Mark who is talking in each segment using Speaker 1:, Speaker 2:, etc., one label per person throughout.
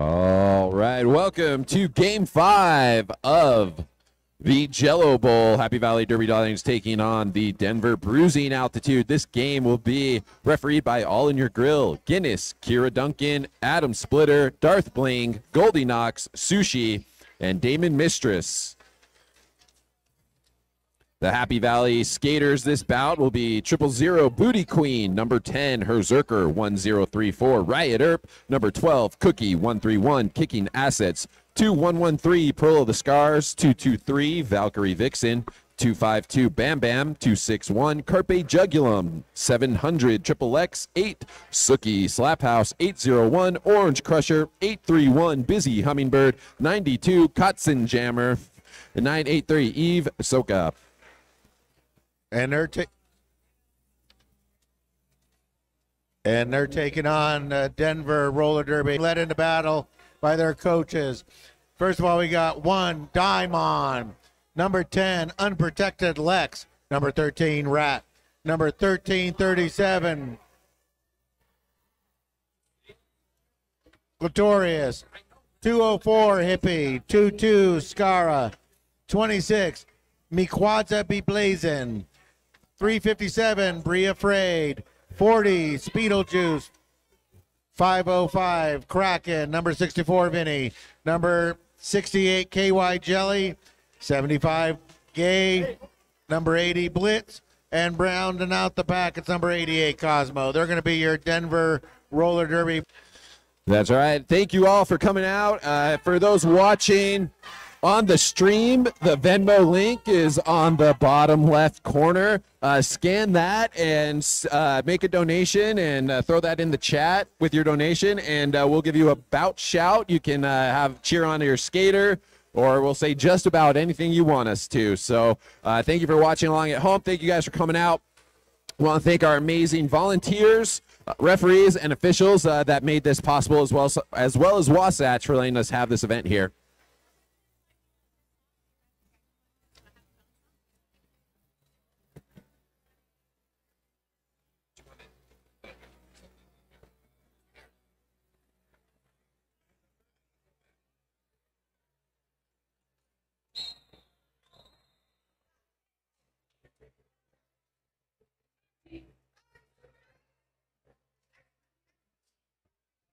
Speaker 1: All right, welcome to Game 5 of the Jello Bowl. Happy Valley Derby Darlings taking on the Denver Bruising Altitude. This game will be refereed by All in Your Grill, Guinness, Kira Duncan, Adam Splitter, Darth Bling, Goldie Knox, Sushi, and Damon Mistress. The Happy Valley skaters this bout will be 000 Booty Queen, number 10, Herzerker 1034, Riot Earp, number 12, Cookie 131, Kicking Assets 2113, Pearl of the Scars 223, Valkyrie Vixen 252, Bam Bam 261, Carpe Jugulum 700, Triple X 8, Sookie Slaphouse 801, Orange Crusher 831, Busy Hummingbird 92, Kotzen Jammer 983, Eve Soka.
Speaker 2: And they're taking on Denver Roller Derby, led into battle by their coaches. First of all, we got 1, Daimon. Number 10, Unprotected Lex. Number 13, Rat. Number 1337, Glorious. 204, Hippie. 22, Scara. 26, Mikwadza Be Blazin'. 357, Brie Afraid. 40, Speedlejuice. 505, Kraken. Number 64, Vinny. Number 68, KY Jelly. 75, Gay. Number 80, Blitz. And rounding out the pack, it's number 88, Cosmo. They're going to be your Denver Roller Derby.
Speaker 1: That's right. Thank you all for coming out. For those watching on the stream, the Venmo link is on the bottom left corner. Scan that and make a donation and throw that in the chat with your donation, and we'll give you a bout shout. You can have cheer on your skater, or we'll say just about anything you want us to. So thank you for watching along at home. Thank you guys for coming out. I want to thank our amazing volunteers, referees, and officials that made this possible, as well as Wasatch for letting us have this event here.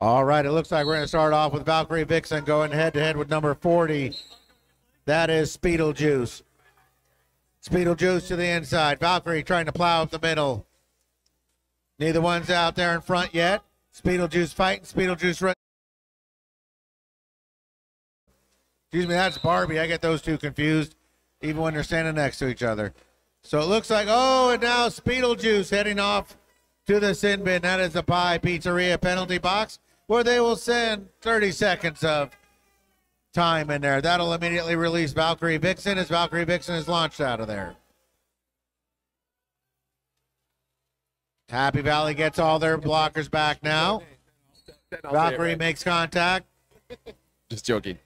Speaker 2: All right, it looks like we're going to start off with Valkyrie Vixen going head-to-head with number 40. That is Speedlejuice. Speedlejuice to the inside. Valkyrie trying to plow up the middle. Neither one's out there in front yet. Speedlejuice fighting. Speedlejuice run. Excuse me, that's Barbie. I get those two confused, even when they're standing next to each other. So it looks like, oh, and now Speedlejuice heading off to the sin bin. That is the Pie Pizzeria penalty box, where they will send 30 seconds of time in there. That'll immediately release Valkyrie Vixen as Valkyrie Vixen is launched out of there. Happy Valley gets all their blockers back now. Valkyrie makes contact.
Speaker 1: Just joking.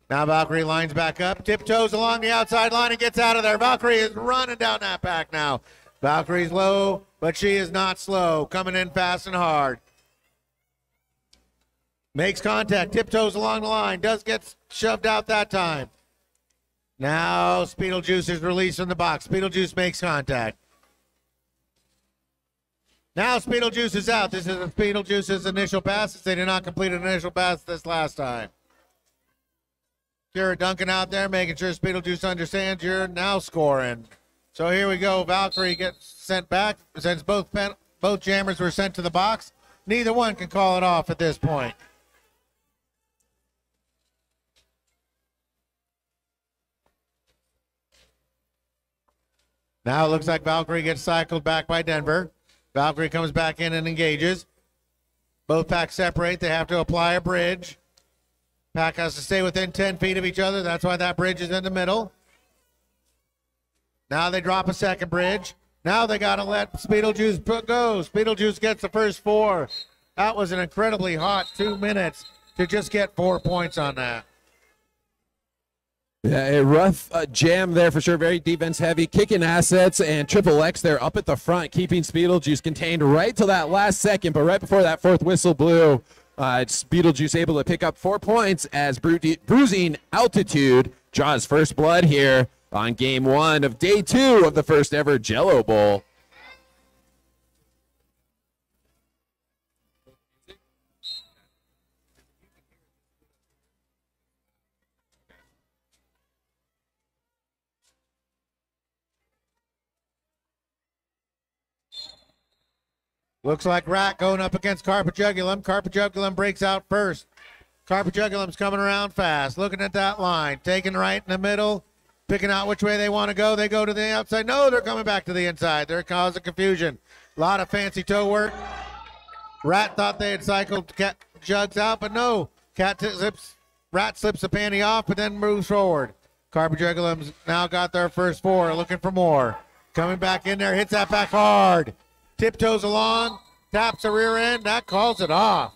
Speaker 2: Now Valkyrie lines back up, tiptoes along the outside line and gets out of there. Valkyrie is running down that pack now. Valkyrie's low, but she is not slow. Coming in fast and hard. Makes contact, tiptoes along the line. Does get shoved out that time. Now Speedlejuice is released from the box. Speedlejuice makes contact. Now Speedlejuice is out. This is Speedlejuice's initial passes. They did not complete an initial pass this last time. Kira Duncan out there making sure Speedlejuice understands you're now scoring. So here we go. Valkyrie gets sent back. Since both jammers were sent to the box, neither one can call it off at this point. Now it looks like Valkyrie gets cycled back by Denver. Valkyrie comes back in and engages. Both packs separate. They have to apply a bridge. Pack has to stay within 10 feet of each other. That's why that bridge is in the middle. Now they drop a second bridge. Now they got to let Speedlejuice go. Speedlejuice gets the first 4. That was an incredibly hot 2 minutes to just get 4 points on that.
Speaker 1: Yeah, a rough jam there for sure. Very defense heavy, kicking assets, and Triple X there up at the front, keeping Speedlejuice contained right till that last second. But right before that fourth whistle blew, It's Beetlejuice able to pick up 4 points as Bruising Altitude draws first blood here on game 1 of day 2 of the first ever Jello Bowl.
Speaker 2: Looks like Rat going up against Carpajugulum. Carpajugulum breaks out first. Carpajugulum's coming around fast, looking at that line, taking right in the middle, picking out which way they want to go. They go to the outside. No, they're coming back to the inside. They're causing confusion. A lot of fancy toe work. Rat thought they had cycled Jugs out, but no. Rat slips the panty off, but then moves forward. Carpajugulum's now got their first 4, looking for more. Coming back in there, hits that back hard. Tiptoes along, taps the rear end, that calls it off.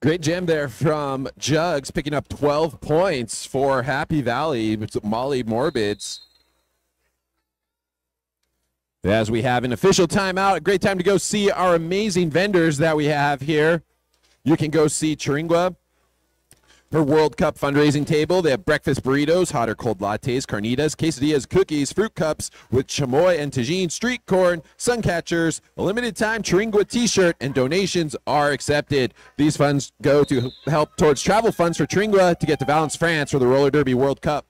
Speaker 1: Great jam there from Jugs, picking up 12 points for Happy Valley with Molly Morbids. As we have an official timeout, a great time to go see our amazing vendors that we have here. You can go see Chiringua, her World Cup fundraising table. They have breakfast burritos, hot or cold lattes, carnitas, quesadillas, cookies, fruit cups with chamoy and tagine, street corn, sun catchers, a limited time Chiringua t-shirt, and donations are accepted. These funds go to help towards travel funds for Chiringua to get to Valence, France for the Roller Derby World Cup.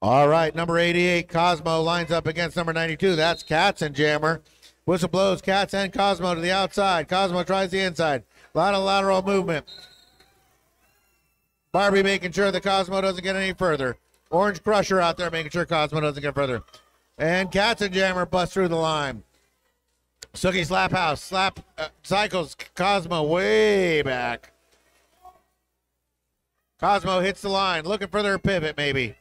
Speaker 2: All right, number 88, Cosmo, lines up against number 92. That's Katzenjammer. Whistle blows, Katz and Cosmo to the outside. Cosmo tries the inside. A lot of lateral movement. Barbie making sure that Cosmo doesn't get any further. Orange Crusher out there making sure Cosmo doesn't get further. And Katzenjammer busts through the line. Sookie Slap House, cycles Cosmo way back. Cosmo hits the line, looking for their pivot maybe.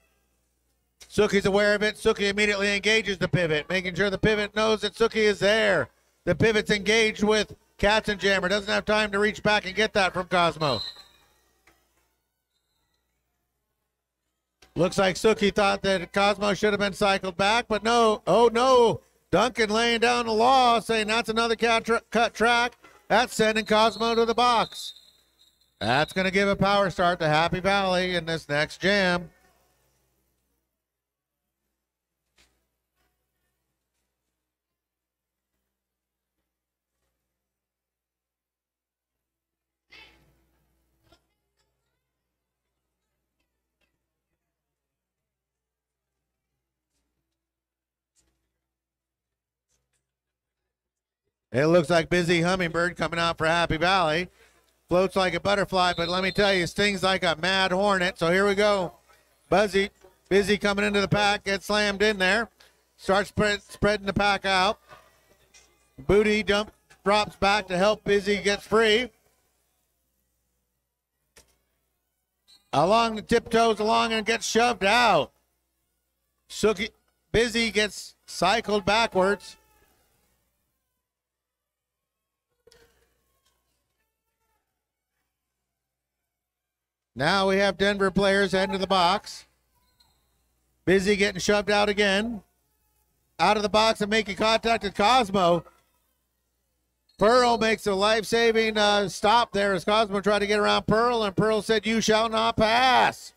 Speaker 2: Sookie's aware of it. Sookie immediately engages the pivot, making sure the pivot knows that Sookie is there. The pivot's engaged with Katzenjammer. Doesn't have time to reach back and get that from Cosmo. Looks like Sookie thought that Cosmo should have been cycled back, but no. Oh, no. Duncan laying down the law, saying that's another cut track. That's sending Cosmo to the box. That's going to give a power start to Happy Valley in this next jam. It looks like Busy Hummingbird coming out for Happy Valley. Floats like a butterfly, but let me tell you, stings like a mad hornet. So here we go. Busy coming into the pack, gets slammed in there. Starts spreading the pack out. Booty drops back to help Busy gets free. Along the tiptoes along and gets shoved out. Busy gets cycled backwards. Now we have Denver players heading to the box. Busy getting shoved out again. Out of the box and making contact with Cosmo. Pearl makes a life-saving stop there as Cosmo tried to get around Pearl, and Pearl said, "You shall not pass."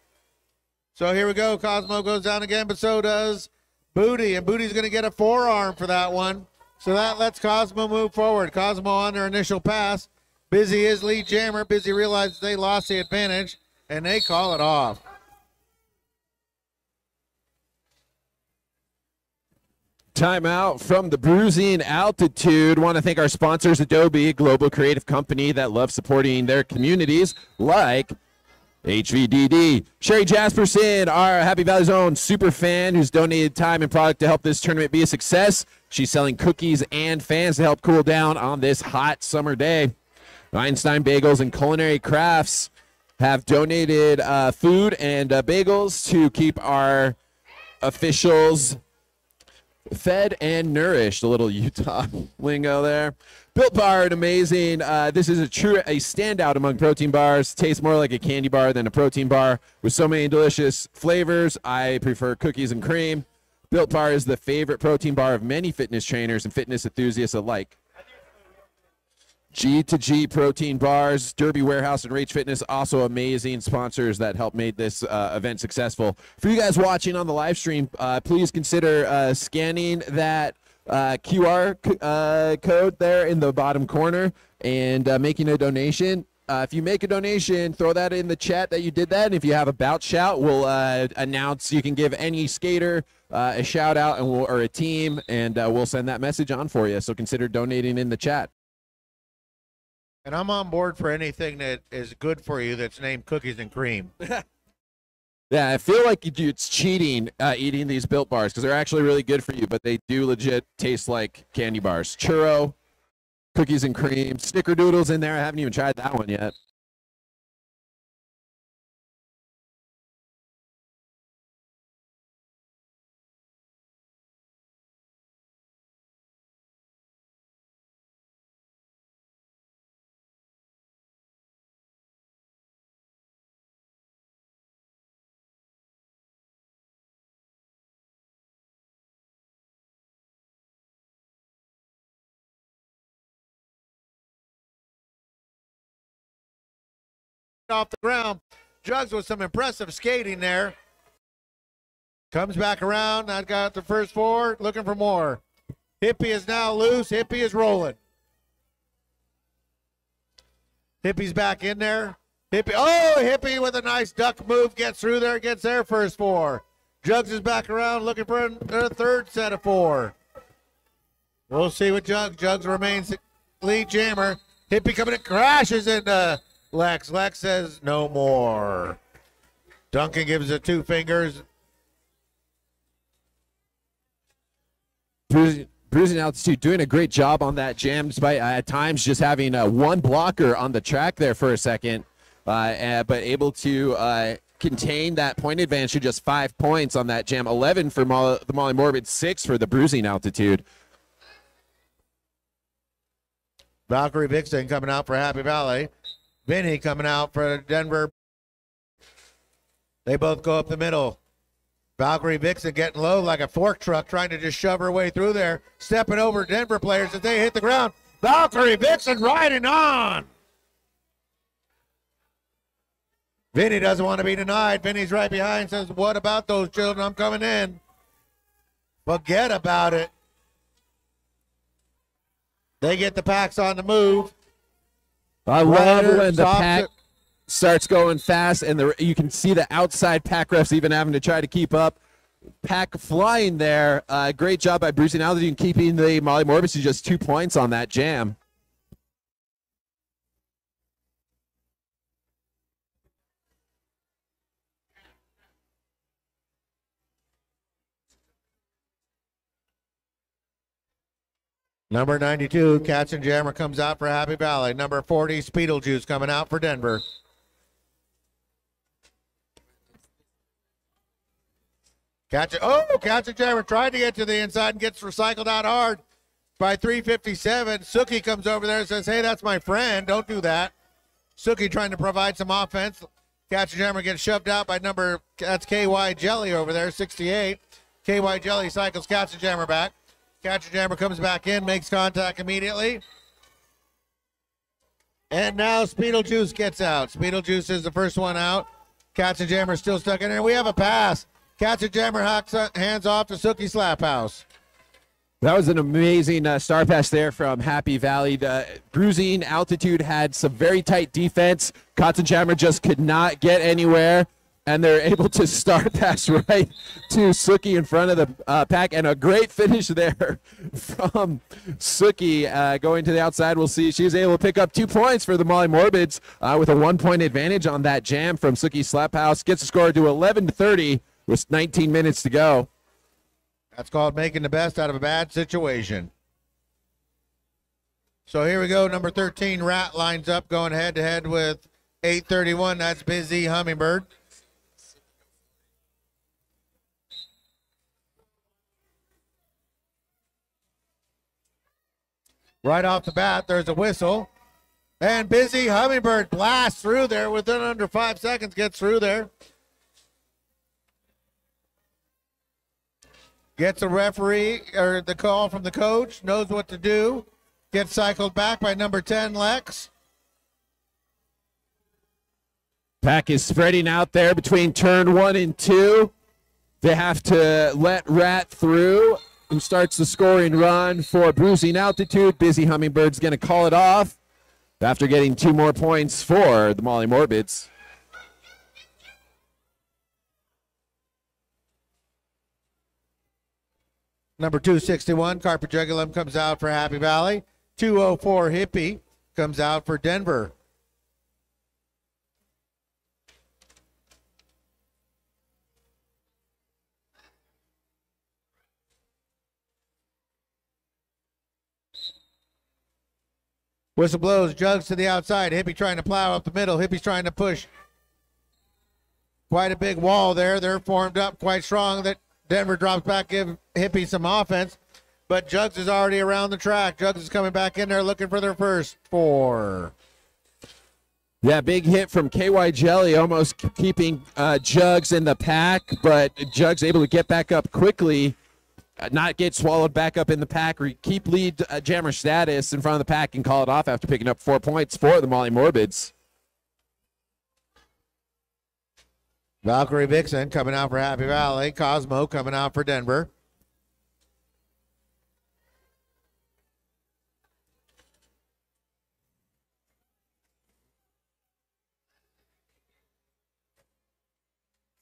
Speaker 2: So here we go. Cosmo goes down again, but so does Booty, and Booty's going to get a forearm for that one. So that lets Cosmo move forward. Cosmo on their initial pass. Busy is lead jammer. Busy realizes they lost the advantage, and they call it off.
Speaker 1: Timeout from the Bruising Altitude. Want to thank our sponsors, Adobe, a global creative company that loves supporting their communities like HVDD. Sherry Jasperson, our Happy Valley's own super fan who's donated time and product to help this tournament be a success. She's selling cookies and fans to help cool down on this hot summer day. Einstein Bagels and Culinary Crafts have donated food and bagels to keep our officials Fed and nourished, a little Utah lingo there. Built Bar, amazing. This is a standout among protein bars. Tastes more like a candy bar than a protein bar with so many delicious flavors. I prefer cookies and cream. Built Bar is the favorite protein bar of many fitness trainers and fitness enthusiasts alike. G2G protein bars, Derby Warehouse, and Rage Fitness, also amazing sponsors that helped make this event successful. For you guys watching on the live stream, please consider scanning that QR code there in the bottom corner and making a donation. If you make a donation, throw that in the chat that you did that. And if you have a bout shout, we'll announce. You can give any skater a shout out or a team, and we'll send that message on for you. So consider donating in the chat.
Speaker 2: And I'm on board for anything that is good for you that's named cookies and cream.
Speaker 1: Yeah, I feel like it's cheating eating these Built Bars because they're actually really good for you, but they do legit taste like candy bars. Churro, cookies and cream, snickerdoodles in there. I haven't even tried that one yet.
Speaker 2: Off the ground. Jugs with some impressive skating there. Comes back around. I got the first four. Looking for more. Hippie is now loose. Hippie is rolling. Hippie's back in there. Hippie with a nice duck move. Gets through there. Gets their first four. Jugs is back around looking for a third set of four. We'll see what Jugs. Jugs remains lead jammer. Hippie coming in. Crashes into Lex. Lex says no more. Duncan gives it two fingers.
Speaker 1: Bruising Altitude doing a great job on that jam, despite at times just having one blocker on the track there for a second, but able to contain that point advantage to just 5 points on that jam. 11 for the Molly Morbid, 6 for the Bruising Altitude.
Speaker 2: Valkyrie Vixen coming out for Happy Valley. Vinny coming out for Denver. They both go up the middle. Valkyrie Vixen getting low like a fork truck, trying to just shove her way through there. Stepping over Denver players as they hit the ground. Valkyrie Vixen riding on. Vinny doesn't want to be denied. Vinny's right behind, says, what about those children? I'm coming in. Forget about it. They get the packs on the move.
Speaker 1: I love when the pack starts going fast, and you can see the outside pack refs even having to try to keep up. Pack flying there. Great job by Bruising Altitude and keeping the Molly Morbid to just 2 points on that jam.
Speaker 2: Number 92, Cats and Jammer comes out for Happy Valley. Number 40, Speedlejuice coming out for Denver. Cats and Jammer tried to get to the inside and gets recycled out hard by 357. Suki comes over there and says, hey, that's my friend. Don't do that. Suki trying to provide some offense. Cats and Jammer gets shoved out by that's KY Jelly over there, 68. KY Jelly cycles Cats and Jammer back. Catcher Jammer comes back in, makes contact immediately. And now Speedlejuice gets out. Speedlejuice is the first one out. Catcher Jammer still stuck in there. We have a pass. Catcher Jammer hands off to Suki Slaphouse.
Speaker 1: That was an amazing star pass there from Happy Valley. The Bruising Altitude had some very tight defense. Katzenjammer just could not get anywhere, and they're able to star pass right to Suki in front of the pack, and a great finish there from Suki going to the outside. We'll see. She was able to pick up 2 points for the Molly Morbids with a 1 point advantage on that jam from Suki Slaphouse. Gets the score to 11-30 with 19 minutes to go.
Speaker 2: That's called making the best out of a bad situation. So here we go. Number 13, Rat lines up going head-to-head with 831. That's Busy Hummingbird. Right off the bat, there's a whistle. And Busy Hummingbird blasts through there within under 5 seconds, gets through there. Gets a referee, or the call from the coach, knows what to do. Gets cycled back by number 10, Lex.
Speaker 1: Pack is spreading out there between turn 1 and 2. They have to let Rat through, who starts the scoring run for Bruising Altitude. Busy Hummingbird's going to call it off after getting 2 more points for the Molly Morbids.
Speaker 2: Number 261, Carpet comes out for Happy Valley. 204, Hippie comes out for Denver. Whistle blows, Jugs to the outside. Hippie trying to plow up the middle. Hippie's trying to push quite a big wall there. They're formed up quite strong. That Denver drops back, give Hippie some offense. But Jugs is already around the track. Jugs is coming back in there looking for their first 4.
Speaker 1: Yeah, big hit from KY Jelly, almost keeping Jugs in the pack, but Jugs able to get back up quickly. Not get swallowed back up in the pack, or keep lead jammer status in front of the pack and call it off after picking up 4 points for the Molly Morbids.
Speaker 2: Valkyrie Vixen coming out for Happy Valley. Cosmo coming out for Denver.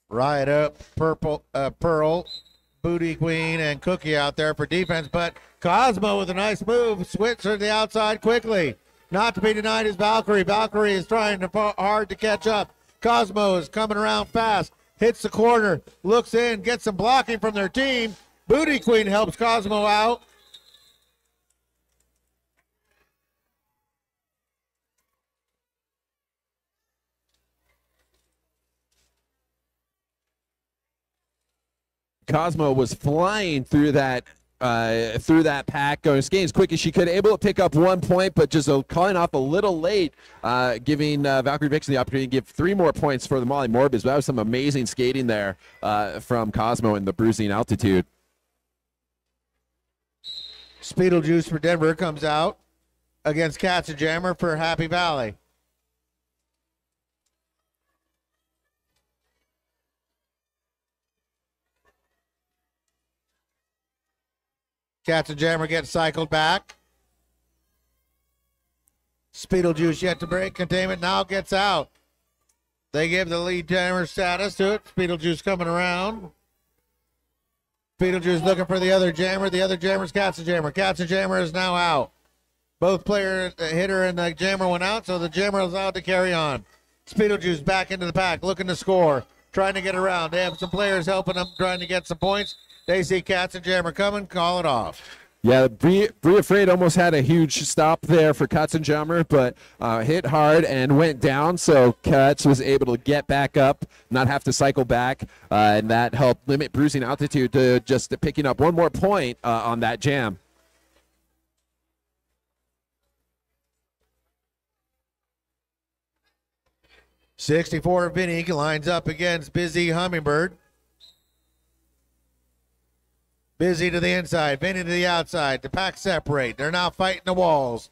Speaker 2: Riot Up, Pearl, Booty Queen, and Cookie out there for defense, but Cosmo with a nice move, switch to the outside quickly. Not to be denied is Valkyrie. Valkyrie is trying hard to catch up. Cosmo is coming around fast, hits the corner, looks in, gets some blocking from their team. Booty Queen helps Cosmo out.
Speaker 1: Cosmo was flying through that pack, going skating as quick as she could, able to pick up 1 point, but just calling off a little late, giving Valkyrie Vixen the opportunity to give 3 more points for the Molly Morbids. But that was some amazing skating there from Cosmo in the Bruising Altitude.
Speaker 2: Speedlejuice for Denver comes out against Katzenjammer for Happy Valley. Katzenjammer gets cycled back. Speedlejuice yet to break containment, now gets out. They give the lead jammer status to it. Speedlejuice coming around. Speedlejuice looking for the other jammer. The other jammer's Katzenjammer. Katzenjammer is now out. Both player, the hitter and the jammer went out, so the jammer is out to carry on. Speedlejuice back into the pack, looking to score, trying to get around. They have some players helping them, trying to get some points. They see Katzenjammer coming, call it off.
Speaker 1: Yeah, Bria Afraid almost had a huge stop there for Katzenjammer, but hit hard and went down, so Katz was able to get back up, not have to cycle back, and that helped limit Bruising Altitude to just picking up 1 more point on that jam.
Speaker 2: '64 Vinny lines up against Busy Hummingbird. Busy to the inside, Vinny to the outside. The pack separate. They're now fighting the walls.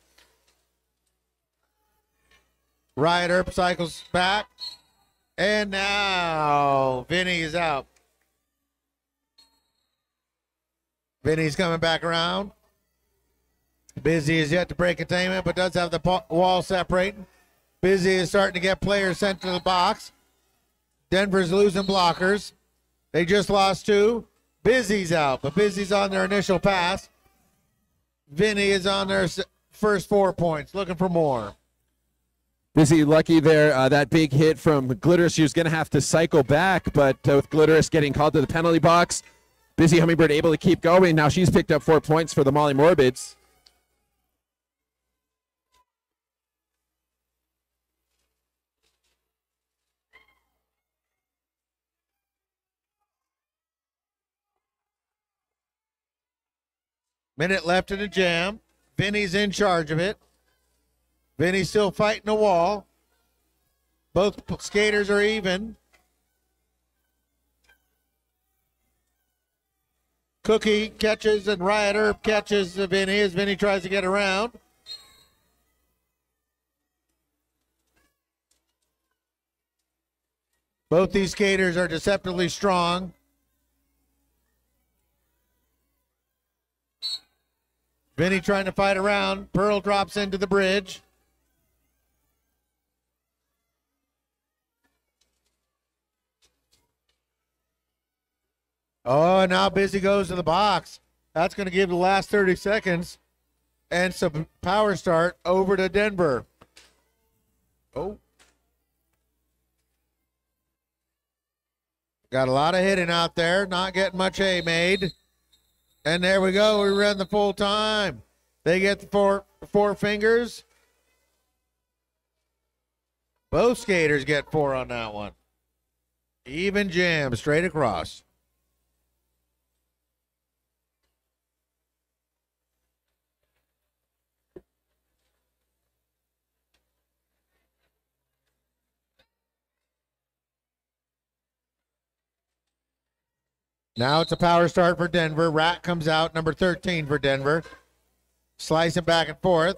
Speaker 2: Riot Earp cycles back. And now Vinny is out. Vinny's coming back around. Busy is yet to break containment, but does have the wall separating. Busy is starting to get players sent to the box. Denver's losing blockers. They just lost 2. Busy's out, but Busy's on their initial pass. Vinny is on their first 4 points, looking for more.
Speaker 1: Busy lucky there, that big hit from Glitterous. She was going to have to cycle back, but with Glitterous getting called to the penalty box, Busy Hummingbird able to keep going. Now she's picked up 4 points for the Molly Morbids.
Speaker 2: Minute left in the jam. Vinny's in charge of it. Vinny's still fighting the wall. Both skaters are even. Cookie catches and Riot Herb catches Vinny as Vinny tries to get around. Both these skaters are deceptively strong. Vinny trying to fight around. Pearl drops into the bridge. Oh, now Busy goes to the box. That's going to give the last 30 seconds and some power start over to Denver. Oh. Got a lot of hitting out there. Not getting much hay made. And there we go. We run the full time. They get the four fingers. Both skaters get 4 on that one. Even jam straight across. Now it's a power start for Denver. Rat comes out, number 13 for Denver. Slicing back and forth.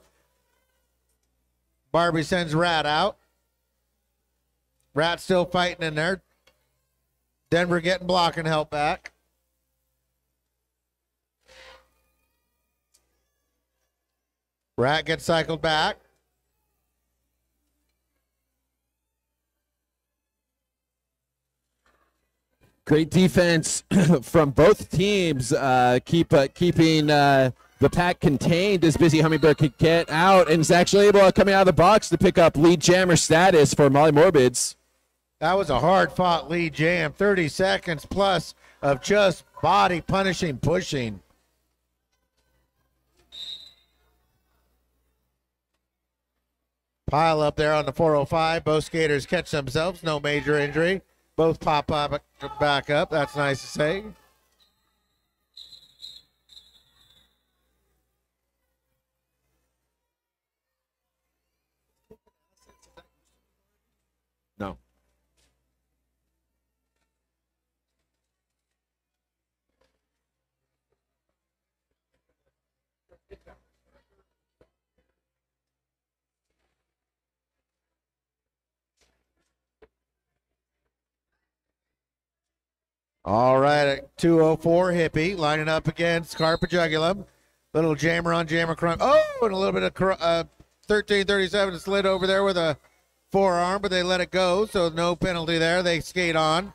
Speaker 2: Barbie sends Rat out. Rat still fighting in there. Denver getting blocking help back. Rat gets cycled back.
Speaker 1: Great defense from both teams, keeping the pack contained as Busy Hummingbird could get out and is actually able, coming out of the box, to pick up lead jammer status for Molly Morbids.
Speaker 2: That was a hard-fought lead jam. 30 seconds plus of just body punishing, pushing. Pile up there on the 405. Both skaters catch themselves. No major injury. Both pop up, back up. That's nice to say.
Speaker 1: No.
Speaker 2: All right, at 204, Hippie lining up against Carpajugulum. Little jammer on jammer crunch. Oh, and a little bit of 1337 slid over there with a forearm, but they let it go, so no penalty there. They skate on.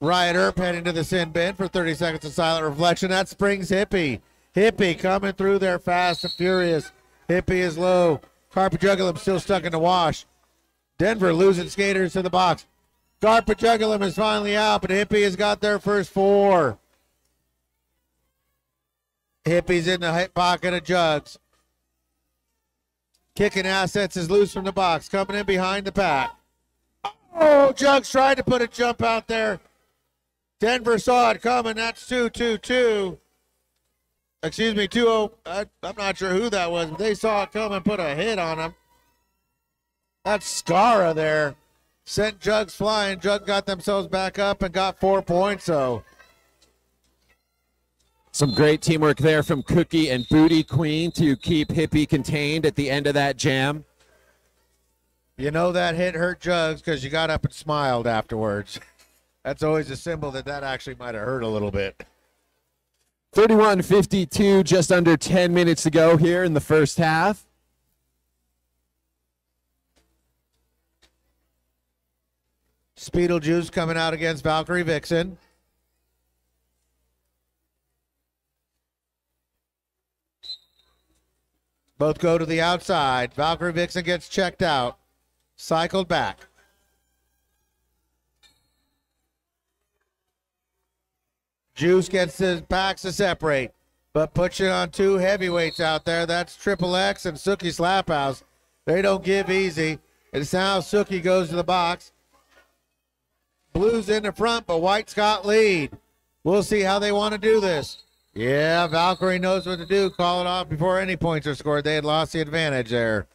Speaker 2: Riot Earp heading to the sin bin for 30 seconds of silent reflection. That springs Hippie. Hippie coming through there fast and furious. Hippie is low. Carpajugulum still stuck in the wash. Denver losing skaters to the box. Carpajugulum is finally out, but Hippie has got their first 4. Hippie's in the hip pocket of Jugs. Kicking assets is loose from the box, coming in behind the pack. Oh, Jugs tried to put a jump out there. Denver saw it coming. That's 2-2-2. Excuse me, 2-0. I'm not sure who that was, but they saw it come and put a hit on him. That's Scara there. Sent Jugs flying. Jugs got themselves back up and got 4 points, so.
Speaker 1: Some great teamwork there from Cookie and Booty Queen to keep Hippie contained at the end of that jam.
Speaker 2: You know that hit hurt Jugs because you got up and smiled afterwards. That's always a symbol that actually might have hurt a little bit.
Speaker 1: 31-52, just under 10 minutes to go here in the first half.
Speaker 2: Speedlejuice coming out against Valkyrie Vixen. Both go to the outside. Valkyrie Vixen gets checked out. Cycled back. Juice gets his packs to separate, but puts it on 2 heavyweights out there. That's Triple X and Suki Slaphouse. They don't give easy. It's now Suki goes to the box. Blue's in the front, but White's got lead. We'll see how they want to do this. Yeah, Valkyrie knows what to do. Call it off before any points are scored. They had lost the advantage there.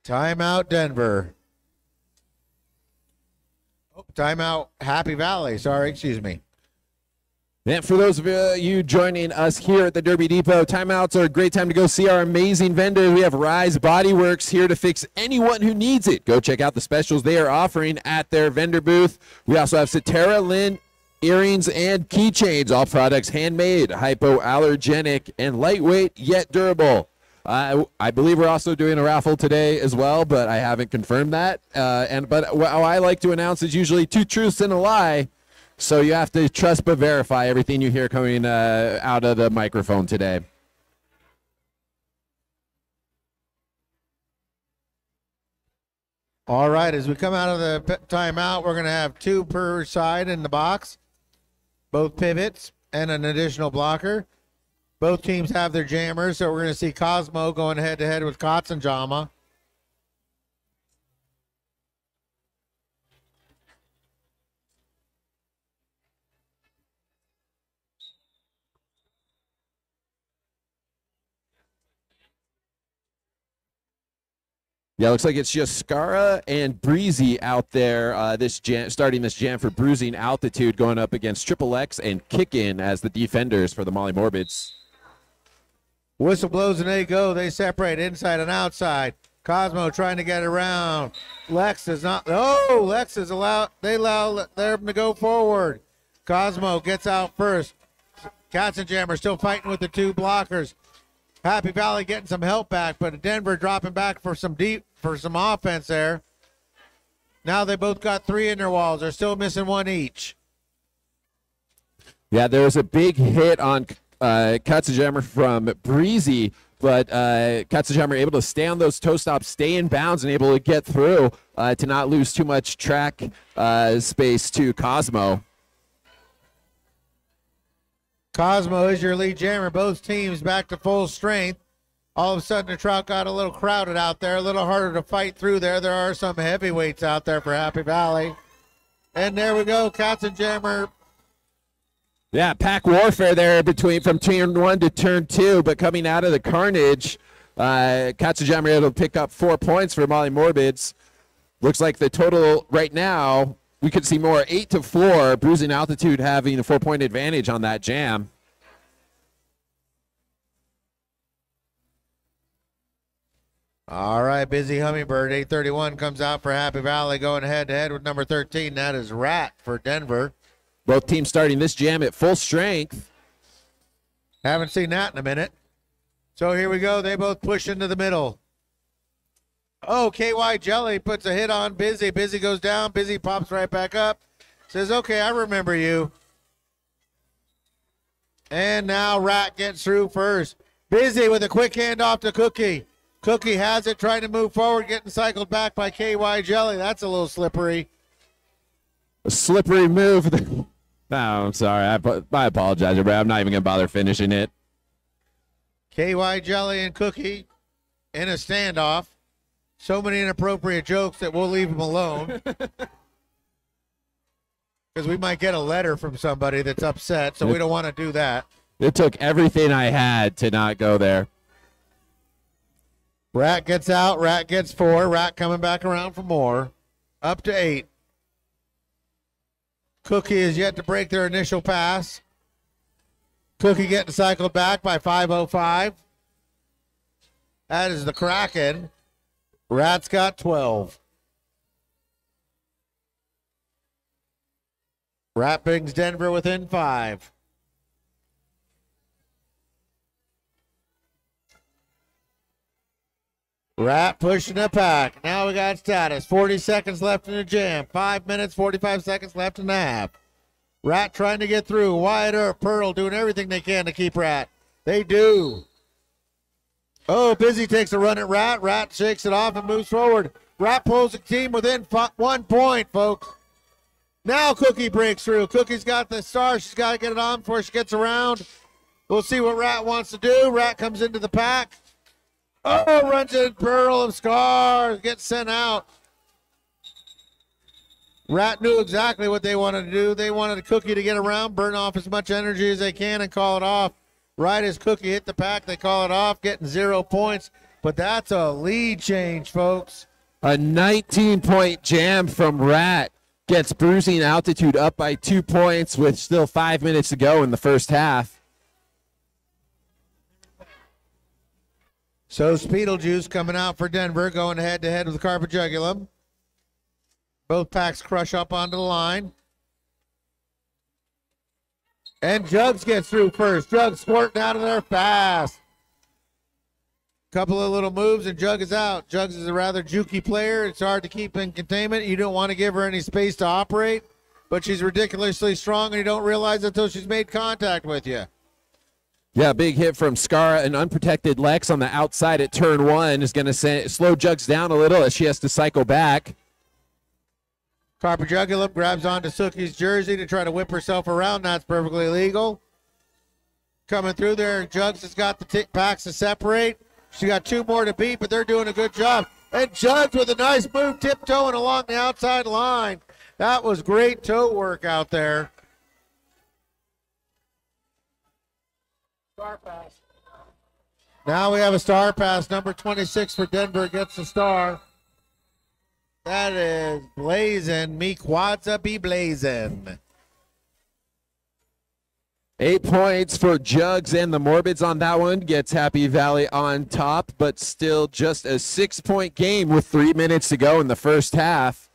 Speaker 2: Timeout, Denver. Oh, timeout, Happy Valley. Sorry, excuse me.
Speaker 1: And for those of you joining us here at the Derby Depot, timeouts are a great time to go see our amazing vendors. We have Rise Bodyworks here to fix anyone who needs it. Go check out the specials they are offering at their vendor booth. We also have Cetera, Lynn, earrings, and keychains. All products handmade, hypoallergenic, and lightweight yet durable. I believe we're also doing a raffle today as well, but I haven't confirmed that. But what I like to announce is usually 2 truths and a lie. So you have to trust but verify everything you hear coming out of the microphone today.
Speaker 2: All right, as we come out of the timeout, we're going to have 2 per side in the box, both pivots and an additional blocker. Both teams have their jammers, so we're going to see Cosmo going head-to-head with Katzenjammer.
Speaker 1: Yeah, looks like it's just Skara and Breezy out there starting this jam for Bruising Altitude, going up against Triple X and Kickin' as the defenders for the Molly Morbids.
Speaker 2: Whistle blows and they go. They separate inside and outside. Cosmo trying to get around. Lex is not. Oh, Lex is allowed. They allow them to go forward. Cosmo gets out first. Katzenjammer still fighting with the 2 blockers. Happy Valley getting some help back, but Denver dropping back for some offense there. Now they both got 3 in their walls. They're still missing 1 each.
Speaker 1: Yeah, there was a big hit on Katzenjammer from Breezy, but Katzenjammer able to stay on those toe stops, stay in bounds, and able to get through to not lose too much track space to Cosmo.
Speaker 2: Cosmo is your lead jammer. Both teams back to full strength. All of a sudden, the trout got a little crowded out there, a little harder to fight through there. There are some heavyweights out there for Happy Valley. And there we go, Katzenjammer.
Speaker 1: Yeah, pack warfare there from turn 1 to turn 2, but coming out of the carnage, Katzenjammer able to pick up 4 points for Molly Morbids. Looks like the total right now, we could see more 8-4, Bruising Altitude having a 4-point advantage on that jam.
Speaker 2: All right, Busy Hummingbird, 831 comes out for Happy Valley, going head-to-head with number 13. That is Rat for Denver.
Speaker 1: Both teams starting this jam at full strength.
Speaker 2: Haven't seen that in a minute. So here we go. They both push into the middle. Oh, KY Jelly puts a hit on Busy. Busy goes down. Busy pops right back up. Says, okay, I remember you. And now Rat gets through first. Busy with a quick handoff to Cookie. Cookie has it, trying to move forward, getting cycled back by KY Jelly. That's a little slippery.
Speaker 1: A slippery move. No, I'm sorry. I apologize, but I'm not even going to bother finishing it.
Speaker 2: KY Jelly and Cookie in a standoff. So many inappropriate jokes that we'll leave them alone. Because we might get a letter from somebody that's upset, so we don't want to do that.
Speaker 1: It took everything I had to not go there.
Speaker 2: Rat gets out. Rat gets 4. Rat coming back around for more. Up to 8. Cookie is yet to break their initial pass. Cookie getting cycled back by 5:05. That is the Kraken. Rat's got 12. Rat brings Denver within 5. Rat pushing the pack. Now we got status. 40 seconds left in the jam. 5 minutes, 45 seconds left in the half. Rat trying to get through. Wyatt Earp, Pearl doing everything they can to keep Rat. They do. Oh, Busy takes a run at Rat. Rat shakes it off and moves forward. Rat pulls the team within 1 point, folks. Now Cookie breaks through. Cookie's got the star. She's got to get it on before she gets around. We'll see what Rat wants to do. Rat comes into the pack. Oh, runs in Pearl of Scars. Gets sent out. Rat knew exactly what they wanted to do. They wanted Cookie to get around, burn off as much energy as they can, and call it off. Right as Cookie hit the pack, they call it off, getting 0 points. But that's a lead change, folks.
Speaker 1: A 19-point jam from Rat gets Bruising Altitude up by 2 points with still 5 minutes to go in the first half.
Speaker 2: So Speedlejuice coming out for Denver, going head-to-head with Carpajugulum. Both packs crush up onto the line. And Jugs gets through first. Jugs squirting out of there fast. Couple of little moves and Jug is out. Jugs is a rather jukey player. It's hard to keep in containment. You don't want to give her any space to operate, but she's ridiculously strong and you don't realize it until she's made contact with you.
Speaker 1: Yeah, big hit from Scara. An unprotected Lex on the outside at turn 1 is going to slow Jugs down a little as she has to cycle back.
Speaker 2: Carpajugulum grabs onto Sookie's jersey to try to whip herself around. That's perfectly legal. Coming through there, Jugs has got the packs to separate. She got 2 more to beat, but they're doing a good job. And Jugs with a nice move, tiptoeing along the outside line. That was great toe work out there. Star pass. Now we have a star pass. Number 26 for Denver gets the star. That is blazing. Me quadza be blazing.
Speaker 1: 8 points for Jugs and the Morbids on that one. Gets Happy Valley on top, but still just a 6-point game with 3 minutes to go in the first half.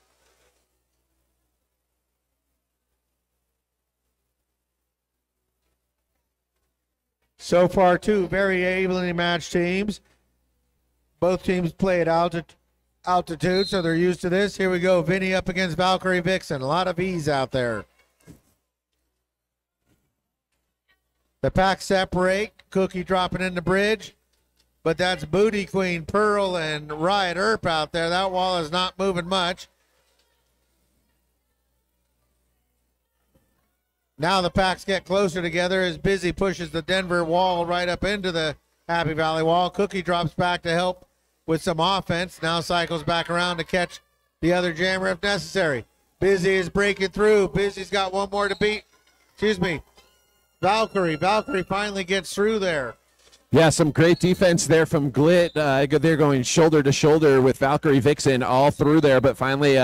Speaker 2: So far, 2 very evenly matched teams. Both teams play at altitude, so they're used to this. Here we go. Vinny up against Valkyrie Vixen. A lot of V's out there. The packs separate. Cookie dropping in the bridge. But that's Booty Queen, Pearl, and Riot Earp out there. That wall is not moving much. Now the packs get closer together as Busy pushes the Denver wall right up into the Happy Valley wall. Cookie drops back to help with some offense. Now cycles back around to catch the other jammer if necessary. Busy is breaking through. Busy's got 1 more to beat. Excuse me. Valkyrie finally gets through there.
Speaker 1: Yeah, some great defense there from Glit. They're going shoulder to shoulder with Valkyrie Vixen all through there, but finally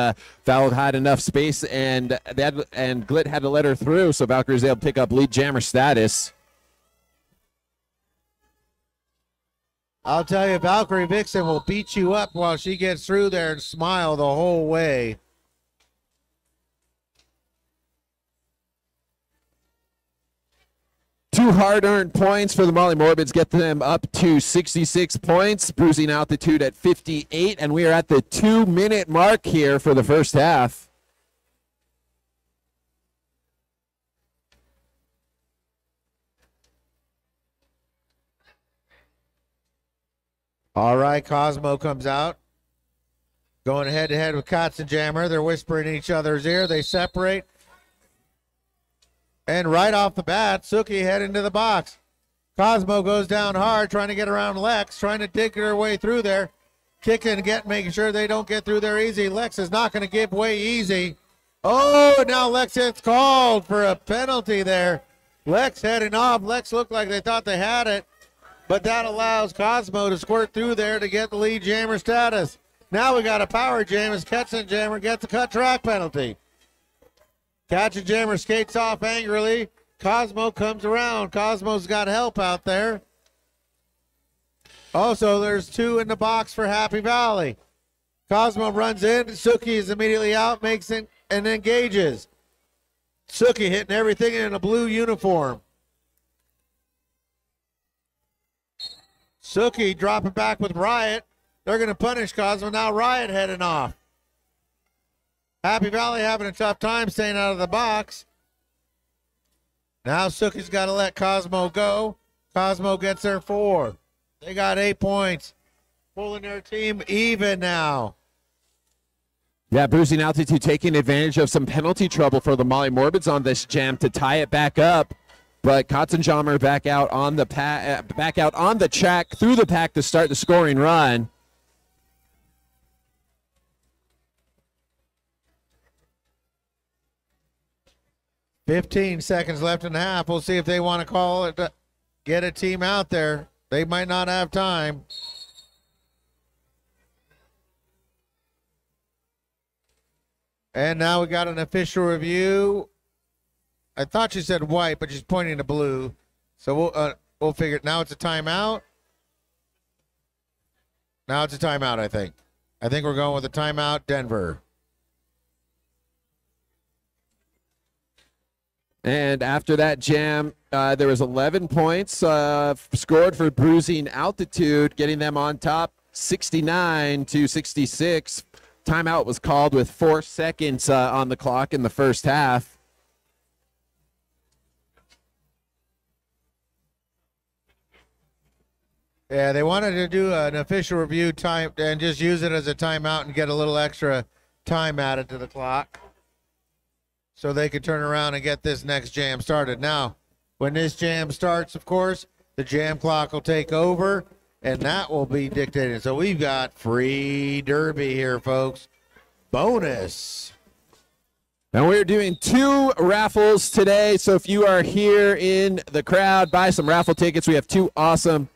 Speaker 1: Val had enough space and Glit had to let her through, so Valkyrie was able to pick up lead jammer status.
Speaker 2: I'll tell you, Valkyrie Vixen will beat you up while she gets through there and smile the whole way.
Speaker 1: Two hard-earned points for the Molly Morbids get them up to 66 points, Bruising Altitude at 58, and we are at the 2-minute mark here for the first half.
Speaker 2: All right, Cosmo comes out. Going head-to-head with Katzenjammer. They're whispering in each other's ear. They separate. And right off the bat, Suki head into the box. Cosmo goes down hard, trying to get around Lex, trying to dig her way through there. Kicking, making sure they don't get through there easy. Lex is not going to give way easy. Oh, now Lex gets called for a penalty there. Lex heading off. Lex looked like they thought they had it, but that allows Cosmo to squirt through there to get the lead jammer status. Now we got a power jam as Katzenjammer gets a cut track penalty. Katzenjammer skates off angrily. Cosmo comes around. Cosmo's got help out there. Also, there's 2 in the box for Happy Valley. Cosmo runs in. Suki is immediately out, makes it, and engages. Suki hitting everything in a blue uniform. Suki dropping back with Riot. They're going to punish Cosmo. Now Riot heading off. Happy Valley having a tough time staying out of the box. Now Suki's got to let Cosmo go. Cosmo gets their 4. They got 8 points. Pulling their team even now.
Speaker 1: Yeah, Bruising Altitude taking advantage of some penalty trouble for the Molly Morbids on this jam to tie it back up. but Katzenjammer back out on the back out on the track through the pack to start the scoring run.
Speaker 2: "15 seconds left in the half. We'll see if they want to call it, get a team out there. They might not have time. And now we got an official review. I thought she said white, but she's pointing to blue. So we'll figure it. Now it's a timeout. Now it's a timeout, I think. I think we're going with a timeout, Denver.
Speaker 1: And after that jam, there was 11 points scored for Bruising Altitude, getting them on top 69-66. Timeout was called with 4 seconds on the clock in the first half.
Speaker 2: Yeah, they wanted to do an official review time and just use it as a timeout and get a little extra time added to the clock so they could turn around and get this next jam started. Now, when this jam starts, of course, the jam clock will take over, and that will be dictated. So we've got free derby here, folks. Bonus.
Speaker 1: And we're doing 2 raffles today. So if you are here in the crowd, buy some raffle tickets. We have two awesome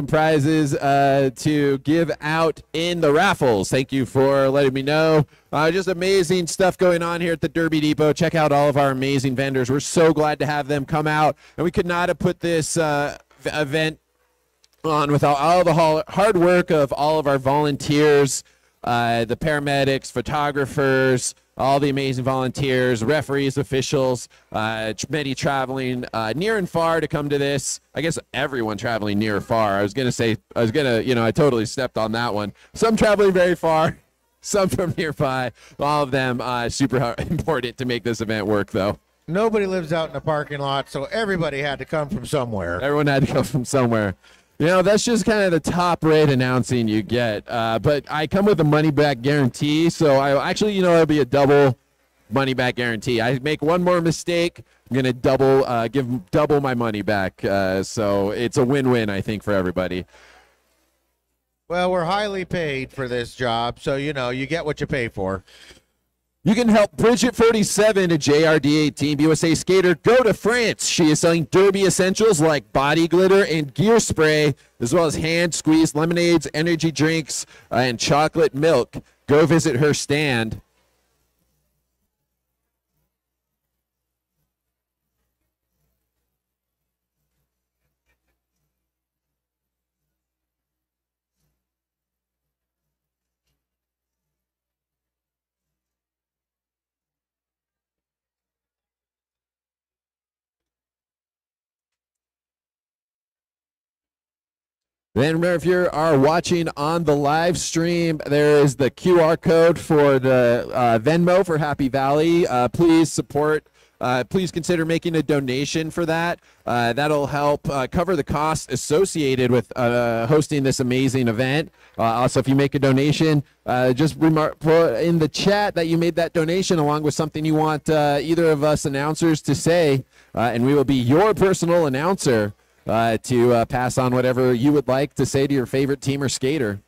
Speaker 1: prizes to give out in the raffles. Thank you for letting me know. Just amazing stuff going on here at the Derby Depot. Check out all of our amazing vendors. We're so glad to have them come out. And we could not have put this event on without all the hard work of all of our volunteers, the paramedics, photographers, all the amazing volunteers, referees, officials, many traveling near and far to come to this. I guess everyone traveling near or far. I totally stepped on that one. Some traveling very far, some from nearby. All of them super important to make this event work, though.
Speaker 2: Nobody lives out in the parking lot, so everybody had to come from somewhere.
Speaker 1: Everyone had to come from somewhere. That's just kind of the top rate announcing you get. But I come with a money back guarantee. So it'll be a double money back guarantee. I make one more mistake, I'm going to give double my money back. So it's a win-win, I think, for everybody.
Speaker 2: Well, we're highly paid for this job. So, you get what you pay for.
Speaker 1: You can help Bridget47, a JRD8 Team USA skater, go to France. She is selling Derby essentials like body glitter and gear spray, as well as hand-squeezed lemonades, energy drinks, and chocolate milk. Go visit her stand. Then remember, if you are watching on the live stream, there is the QR code for the Venmo for Happy Valley. Please support. Please consider making a donation for that. That'll help cover the costs associated with hosting this amazing event. Also, if you make a donation, just put in the chat that you made that donation along with something you want either of us announcers to say, and we will be your personal announcer to pass on whatever you would like to say to your favorite team or skater.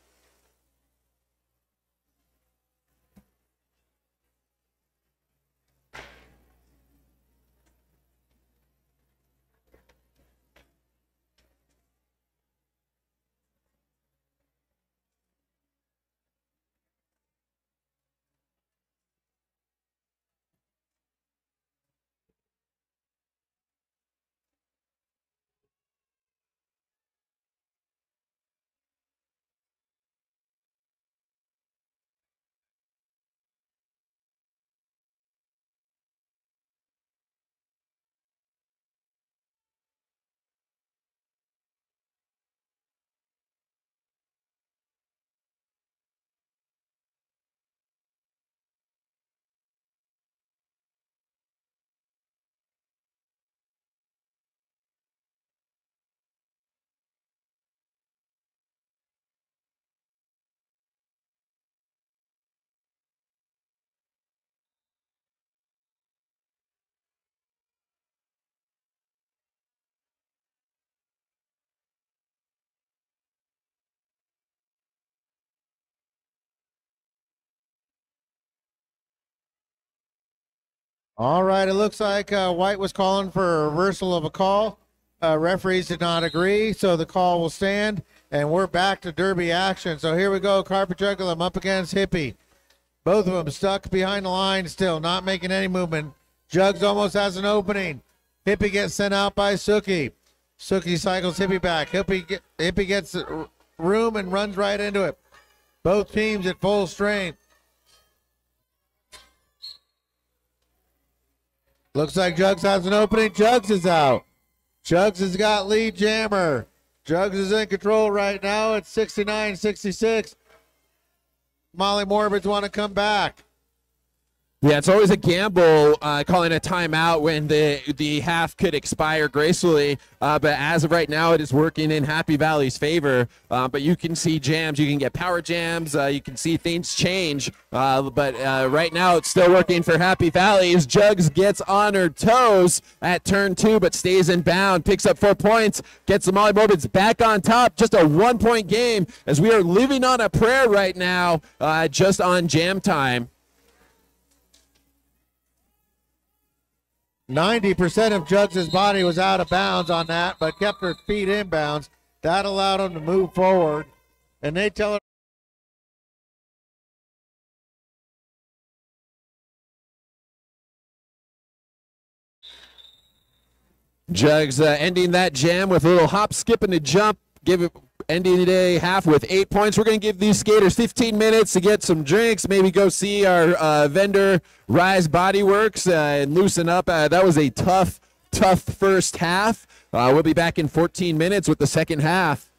Speaker 2: All right, it looks like White was calling for a reversal of a call. Referees did not agree, so the call will stand, and we're back to derby action. So here we go, Carpet Jugglum up against Hippie. Both of them stuck behind the line still, not making any movement. Jugs almost has an opening. Hippie gets sent out by Suki. Suki cycles Hippie back. Hippie gets room and runs right into it. Both teams at full strength. Looks like Jugs has an opening. Jugs is out. Jugs has got lead jammer. Jugs is in control right now. It's 69-66. Molly Morbids want to come back.
Speaker 1: Yeah, it's always a gamble calling a timeout when the half could expire gracefully. But as of right now, it is working in Happy Valley's favor. But you can see jams. You can get power jams. You can see things change. But right now, it's still working for Happy Valley as Jugs gets on her toes at turn 2, but stays in bound. Picks up 4 points. Gets the Molly Morbids back on top. Just a 1-point game as we are living on a prayer right now just on jam time.
Speaker 2: 90% of Jugs' body was out of bounds on that, but kept her feet in bounds. That allowed them to move forward. And they tell her.
Speaker 1: Jugs ending that jam with a little hop, skip, and a jump. Ending the day half with 8 points. We're going to give these skaters 15 minutes to get some drinks, maybe go see our vendor Rise Bodyworks and loosen up. That was a tough first half. We'll be back in 14 minutes with the second half.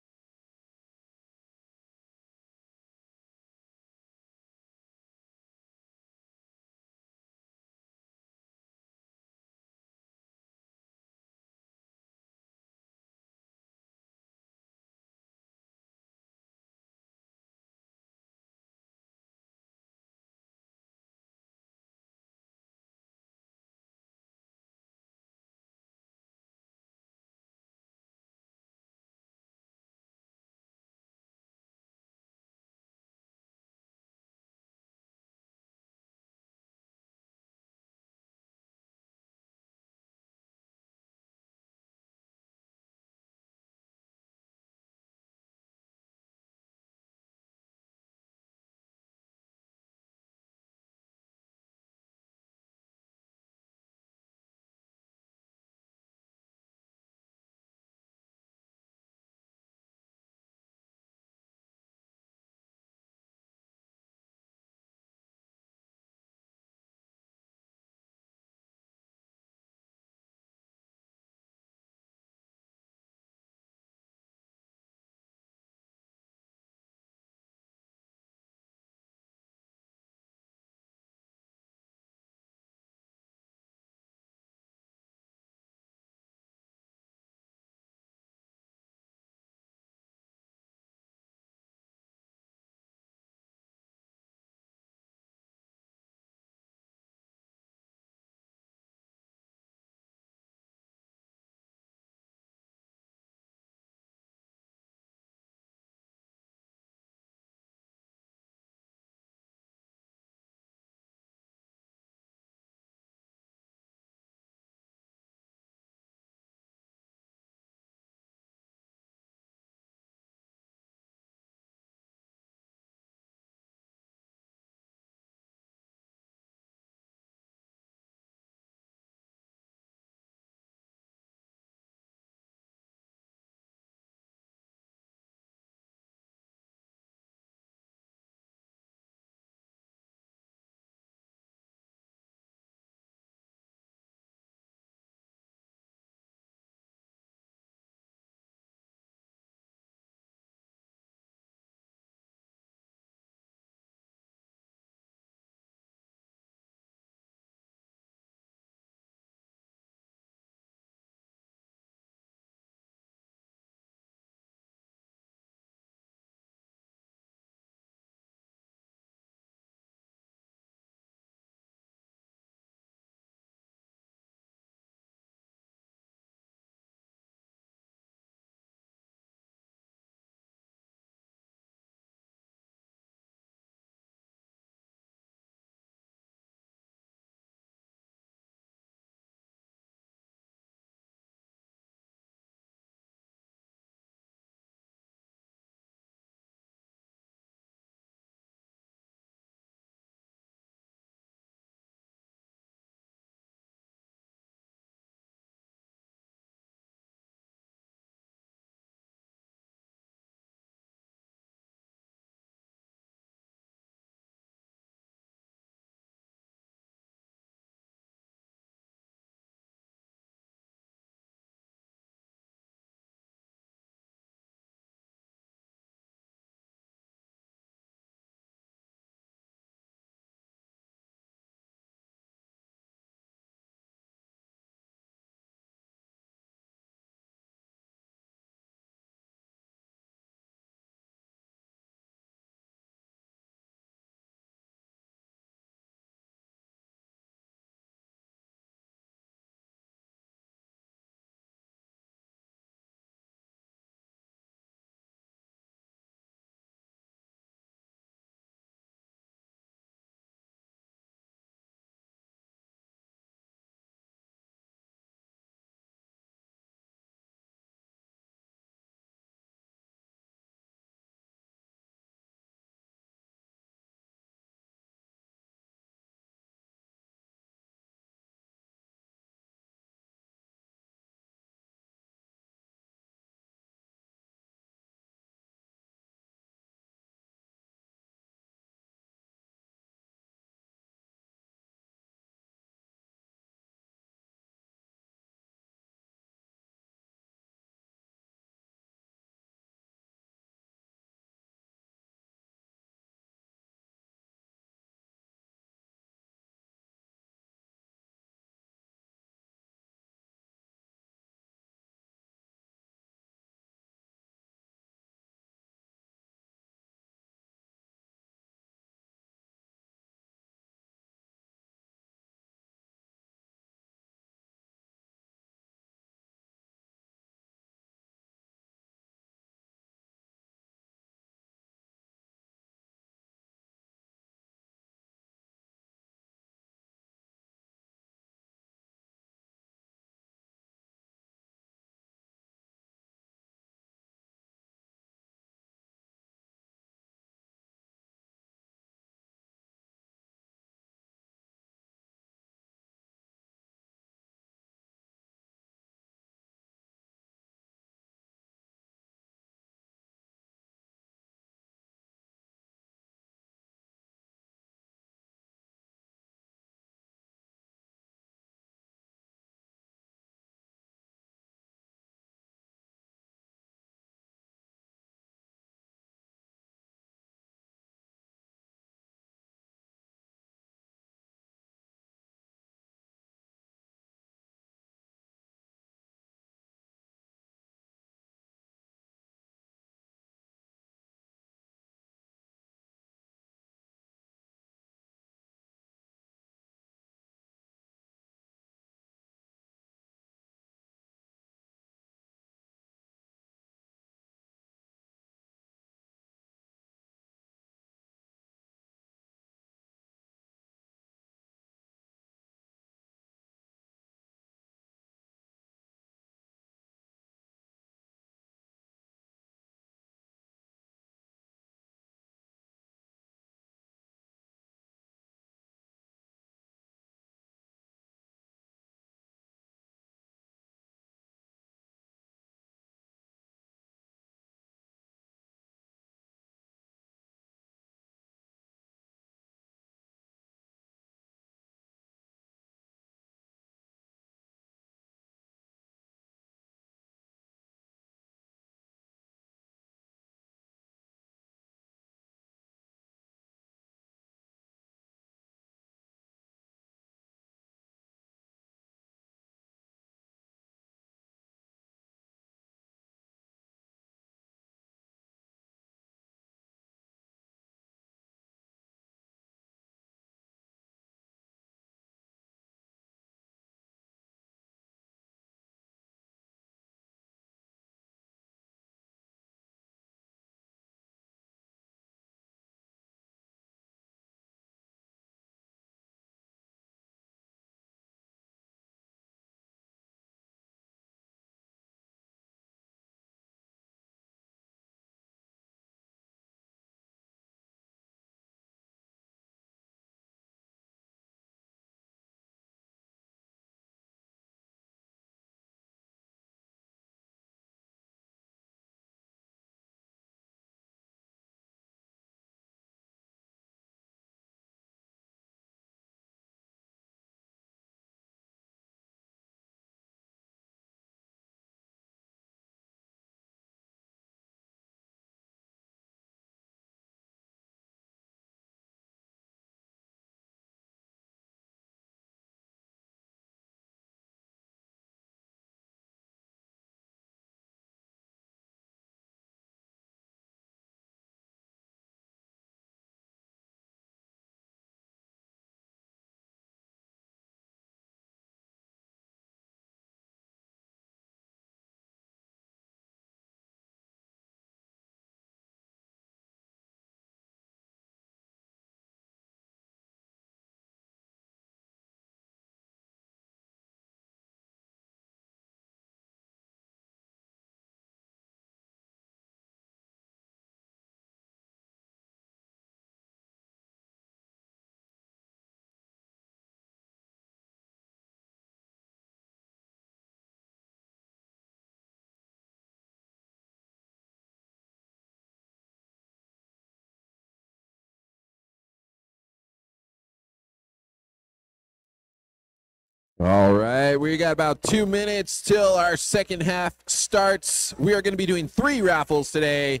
Speaker 1: All right, we got about 2 minutes till our second half starts. We are going to be doing 3 raffles today.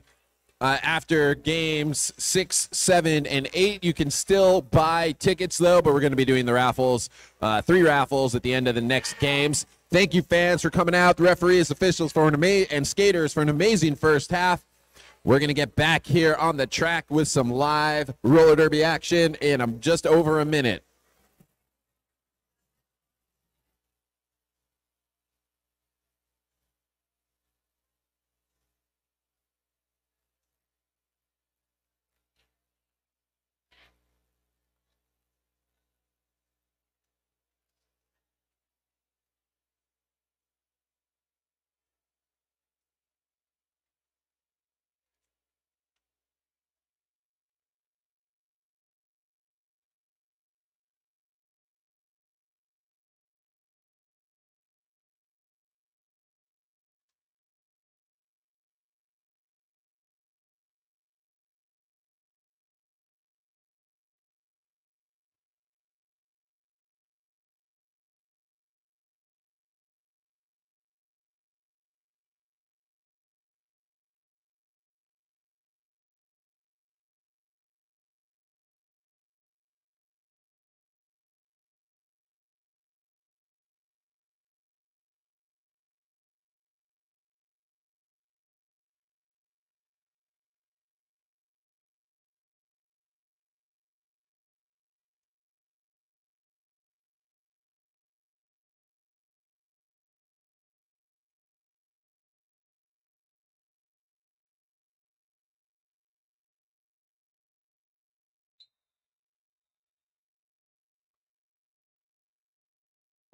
Speaker 1: After games 6, 7, and 8, you can still buy tickets, though, but we're going to be doing the raffles, 3 raffles at the end of the next games. Thank you, fans, for coming out, the referees, officials, and skaters for an amazing first half. We're going to get back here on the track with some live roller derby action in just over a minute.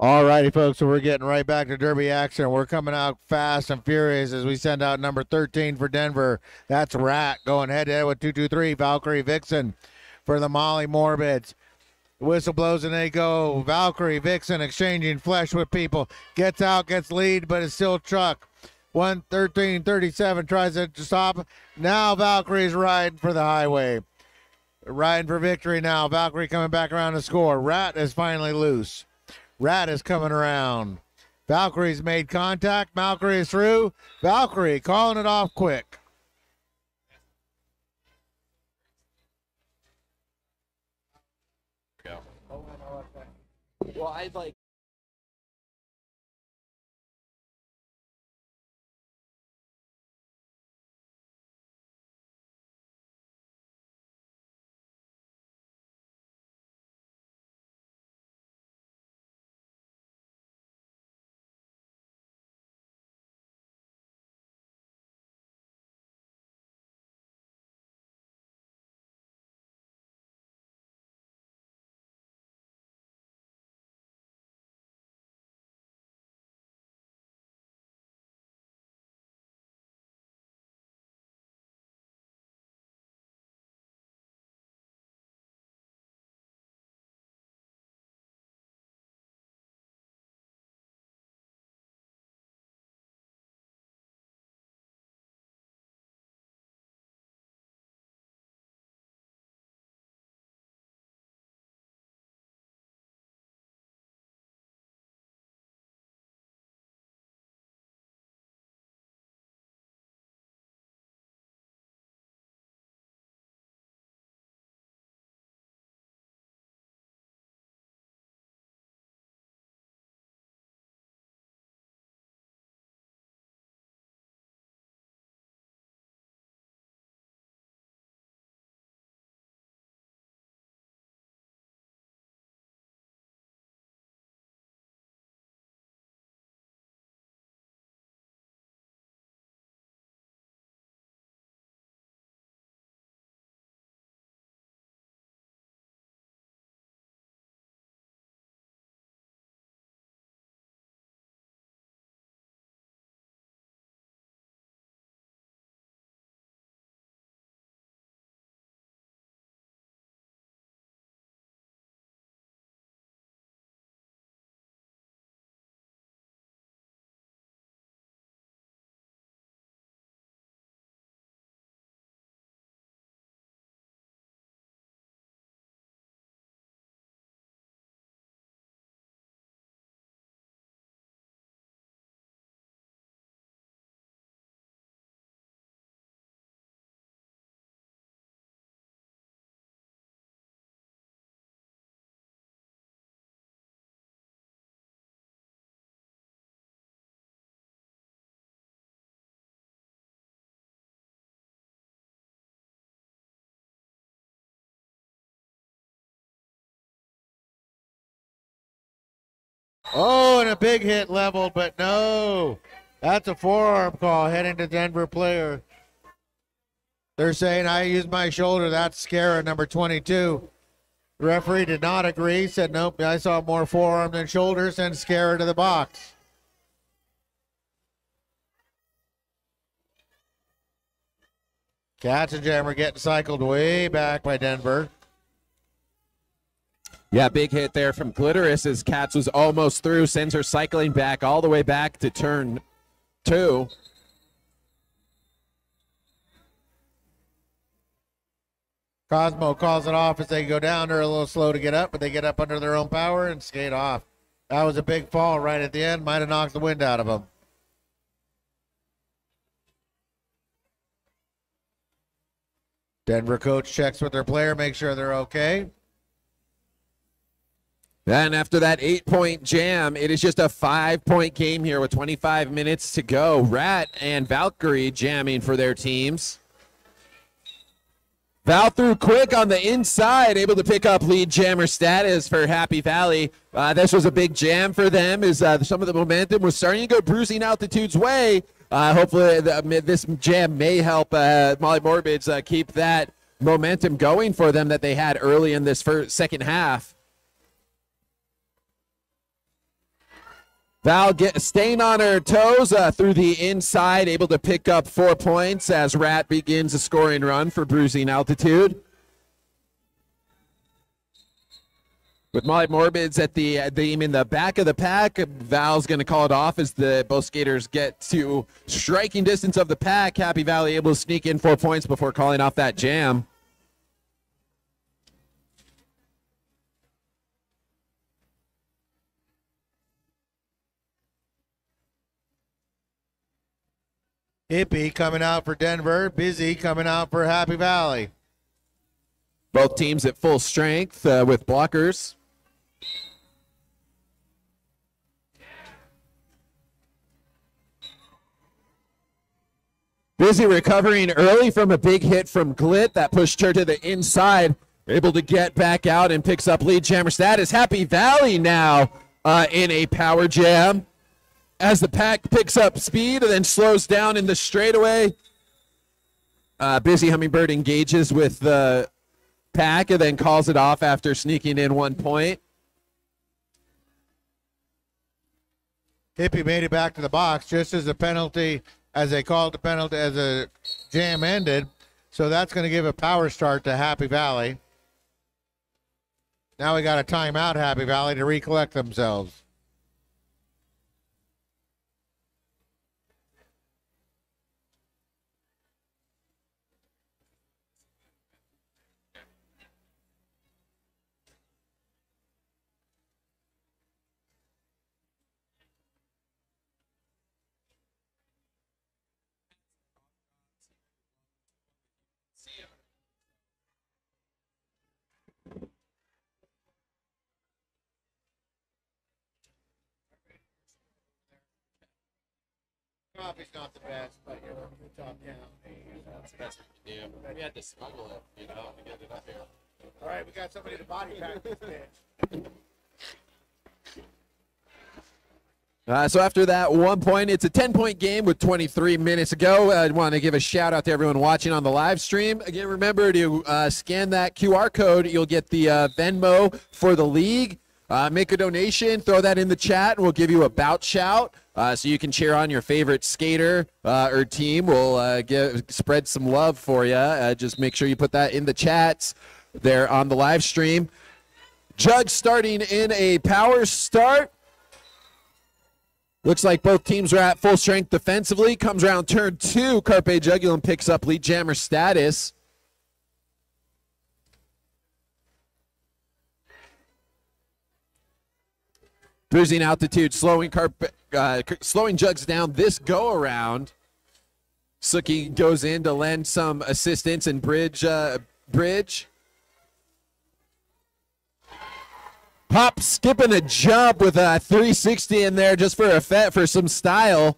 Speaker 2: All righty, folks. So we're getting right back to Derby action. We're coming out fast and furious as we send out number 13 for Denver. That's Rat going head to head with 223. Valkyrie Vixen for the Molly Morbids. The whistle blows and they go. Valkyrie Vixen exchanging flesh with people. Gets out, gets lead, but it's still Chuck. 1:13:37 tries to stop. Now Valkyrie's riding for the highway. Riding for victory now. Valkyrie coming back around to score. Rat is finally loose. Rat is coming around. Valkyrie's made contact. Valkyrie is through. Valkyrie calling it off quick.
Speaker 1: Well, I'd like.
Speaker 2: Oh, and a big hit leveled, but no. That's a forearm call heading to Denver player. They're saying I used my shoulder. That's Scara, number 22. The referee did not agree, said nope, I saw more forearm than shoulder, send Scara to the box. Katzenjammer getting cycled way back by Denver.
Speaker 1: Yeah, big hit there from Glitterous as Katz was almost through, sends her cycling back all the way back to turn 2.
Speaker 2: Cosmo calls it off as they go down. They're a little slow to get up, but they get up under their own power and skate off. That was a big fall right at the end. Might have knocked the wind out of them. Denver coach checks with their player, make sure they're okay.
Speaker 1: And after that 8-point jam, it is just a 5-point game here with 25 minutes to go. Rat and Valkyrie jamming for their teams. Val threw quick on the inside, able to pick up lead jammer status for Happy Valley. This was a big jam for them as some of the momentum was starting to go Bruising Altitude's way. Hopefully this jam may help Molly Morbids keep that momentum going for them that they had early in this second half. Val staying on her toes through the inside, able to pick up 4 points as Rat begins a scoring run for Bruising Altitude. With Molly Morbids at the in the back of the pack, Val's going to call it off as both skaters get to striking distance of the pack. Happy Valley able to sneak in 4 points before calling off that jam.
Speaker 2: Hippie coming out for Denver. Busy coming out for Happy Valley.
Speaker 1: Both teams at full strength with blockers. Busy recovering early from a big hit from Glit that pushed her to the inside. Able to get back out and picks up lead jammer status. Happy Valley now in a power jam. As the pack picks up speed and then slows down in the straightaway. Busy Hummingbird engages with the pack and then calls it off after sneaking in 1 point.
Speaker 2: Hippie made it back to the box just as the penalty, as they called the penalty, as the jam ended. So that's going to give a power start to Happy Valley. Now we got a timeout, Happy Valley, to recollect themselves. Coffee's not the best, but you're the top down.
Speaker 1: That's the best we can do. We had to smuggle it, to get it up here.
Speaker 2: All right, we got somebody to body pack this bitch.
Speaker 1: So after that 1 point, it's a 10-point game with 23 minutes to go. I want to give a shout out to everyone watching on the live stream. Again, remember to scan that QR code. You'll get the Venmo for the league. Make a donation, throw that in the chat, and we'll give you a bout shout so you can cheer on your favorite skater or team. We'll spread some love for you. Just make sure you put that in the chats there on the live stream. Jug starting in a power start. Looks like both teams are at full strength defensively. Comes around turn 2. Carpe Jugulum picks up lead jammer status. Bruising Altitude, slowing Jugs down this go around. Suki goes in to lend some assistance and bridge. Pop skipping a jump with a 360 in there just for some style.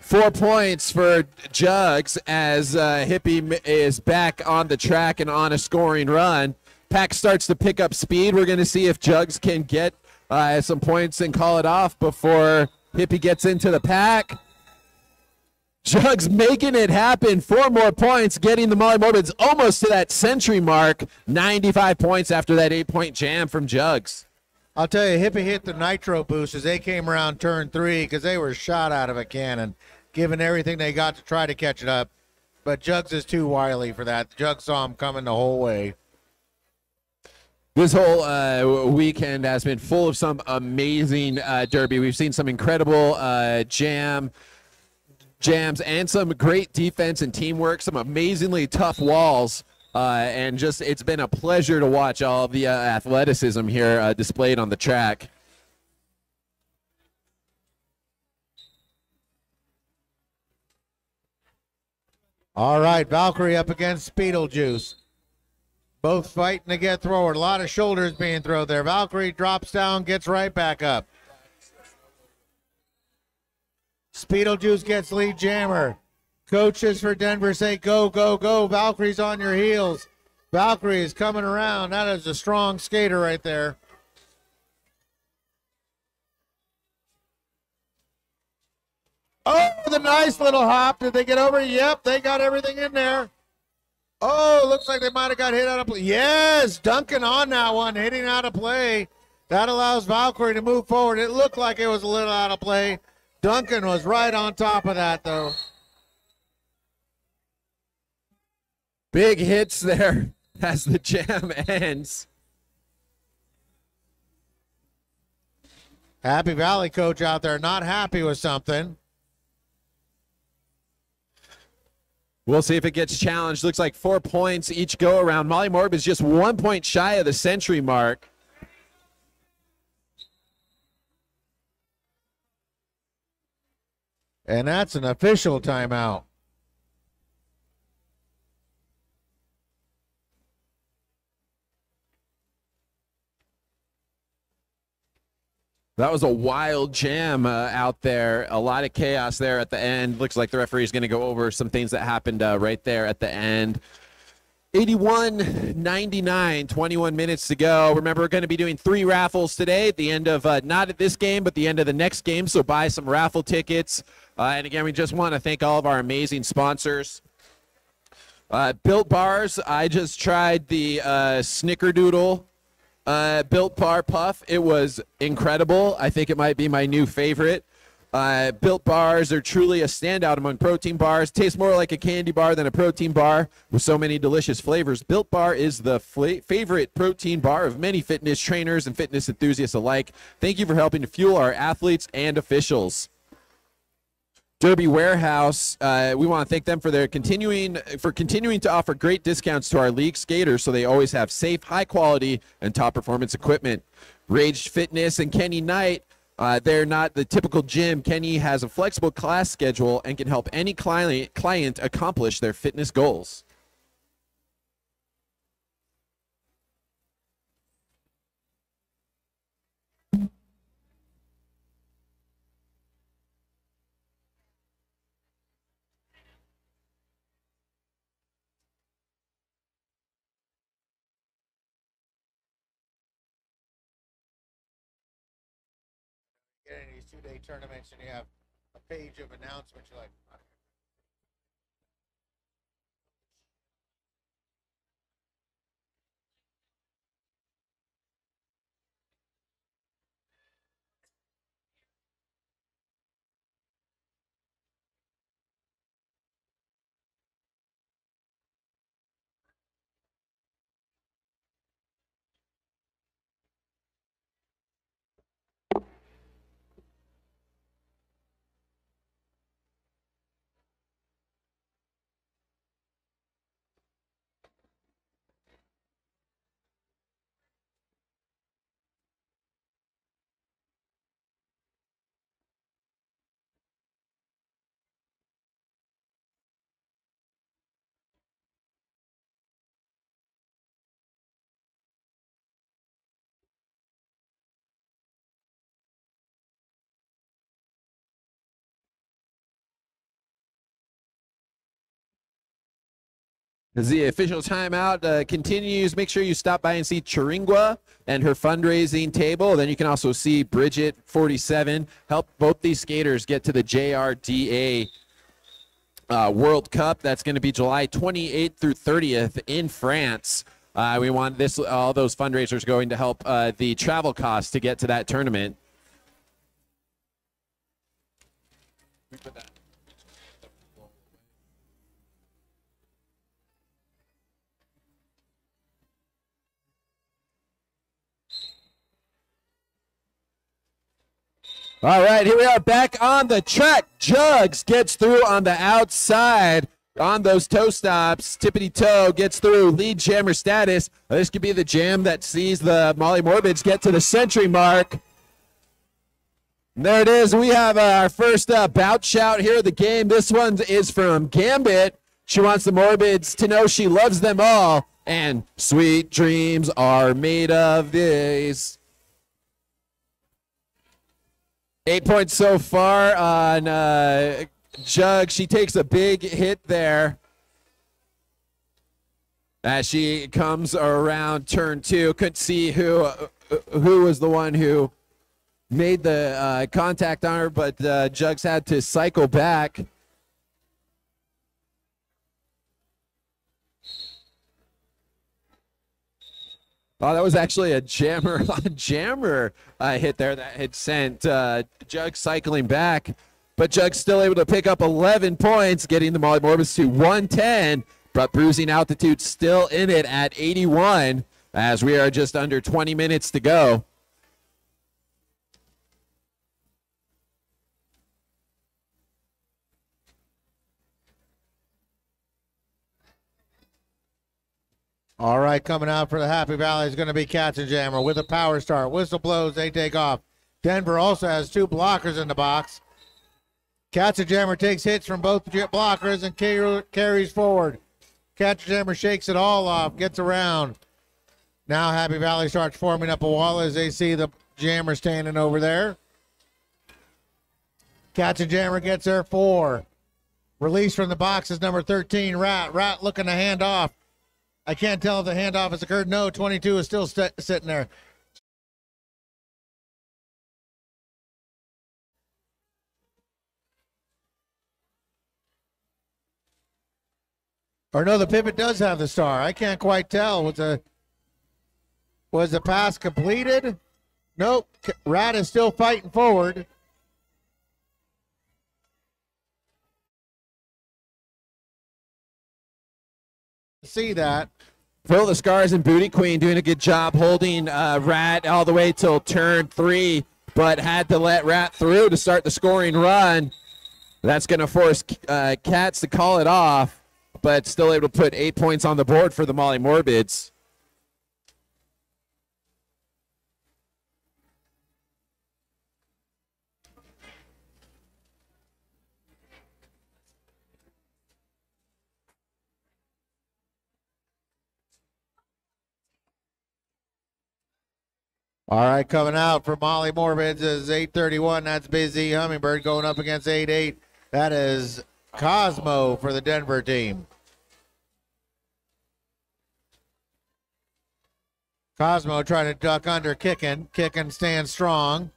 Speaker 1: 4 points for Jugs as Hippie is back on the track and on a scoring run. Pack starts to pick up speed. We're going to see if Jugs can get some points and call it off before Hippie gets into the pack. Jugs making it happen. 4 more points, getting the Molly Morbids almost to that century mark. 95 points after that 8-point jam from Jugs.
Speaker 2: I'll tell you, Hippie hit the nitro boost as they came around turn 3 because they were shot out of a cannon, giving everything they got to try to catch it up. But Jugs is too wily for that. Jugs saw him coming the whole way.
Speaker 1: This whole weekend has been full of some amazing derby. We've seen some incredible jams and some great defense and teamwork, some amazingly tough walls, and just it's been a pleasure to watch all of the athleticism here displayed on the track.
Speaker 2: All right, Valkyrie up against Beetlejuice. Both fighting to get forward. A lot of shoulders being thrown there. Valkyrie drops down, gets right back up. Beetlejuice gets lead jammer. Coaches for Denver say go, go, go. Valkyrie's on your heels. Valkyrie is coming around. That is a strong skater right there. Oh, the nice little hop. Did they get over? Yep, they got everything in there. Oh, looks like they might have got hit out of play. Yes, Duncan on that one, hitting out of play. That allows Valkyrie to move forward. It looked like it was a little out of play. Duncan was right on top of that, though.
Speaker 1: Big hits there as the jam ends.
Speaker 2: Happy Valley coach out there not happy with something.
Speaker 1: We'll see if it gets challenged. Looks like 4 points each go around. Molly Morb is just 1 point shy of the century mark.
Speaker 2: And that's an official timeout.
Speaker 1: That was a wild jam out there. A lot of chaos there at the end. Looks like the referee is going to go over some things that happened right there at the end. 81-99, 21 minutes to go. Remember, we're going to be doing 3 raffles today at the end of, not at this game, but the end of the next game. So buy some raffle tickets. And again, we just want to thank all of our amazing sponsors. Built Bars, I just tried the Snickerdoodle Built Bar Puff. It was incredible. I think it might be my new favorite. Built Bars are truly a standout among protein bars. Tastes more like a candy bar than a protein bar with so many delicious flavors. Built Bar is the favorite protein bar of many fitness trainers and fitness enthusiasts alike. Thank you for helping to fuel our athletes and officials. Derby Warehouse, we want to thank them for their continuing to offer great discounts to our league skaters so they always have safe, high quality, and top performance equipment. Raged Fitness and Kenny Knight, they're not the typical gym. Kenny has a flexible class schedule and can help any client accomplish their fitness goals.
Speaker 2: Get into these 2-day tournaments and you have a page of announcements. You're like,
Speaker 1: As the official timeout continues, make sure you stop by and see Chiringua and her fundraising table. Then you can also see Bridget, 47, help both these skaters get to the JRDA World Cup. That's going to be July 28th through 30th in France. We want all those fundraisers going to help the travel costs to get to that tournament. All right, here we are back on the track. Jugs gets through on the outside on those toe stops. Tippity toe gets through, lead jammer status. This could be the jam that sees the Molly Morbids get to the century mark. And there it is. We have our first bout shout here of the game. This one is from Gambit. She wants the Morbids to know she loves them all, and sweet dreams are made of these. 8 points so far on Jug. She takes a big hit there as she comes around turn 2. Couldn't see who was the one who made the contact on her, but Jugs had to cycle back. Oh, that was actually a jammer hit there that had sent Jug cycling back. But Jug's still able to pick up 11 points, getting the Molly Morbids to 110. But bruising altitude still in it at 81 as we are just under 20 minutes to go.
Speaker 2: All right, coming out for the Happy Valley is going to be Katzenjammer with a power start. Whistle blows, they take off. Denver also has 2 blockers in the box. Katzenjammer takes hits from both blockers and carries forward. Katzenjammer shakes it all off, gets around. Now Happy Valley starts forming up a wall as they see the jammer standing over there. Katzenjammer gets there 4. Release from the box is number 13, Rat. Rat looking to hand off. I can't tell if the handoff has occurred. No, 22 is still sitting there. Or no, the pivot does have the star. I can't quite tell. Was the pass completed? Nope. Rat is still fighting forward. See that.
Speaker 1: Phil the Scars and Booty Queen doing a good job holding Rat all the way till turn 3, but had to let Rat through to start the scoring run. That's going to force Cats to call it off, but still able to put 8 points on the board for the Molly Morbids.
Speaker 2: All right, coming out for Molly Morbids is 831. That's Busy Hummingbird going up against 88. That is Cosmo for the Denver team. Cosmo trying to duck under Kickin'. Kickin' stands strong.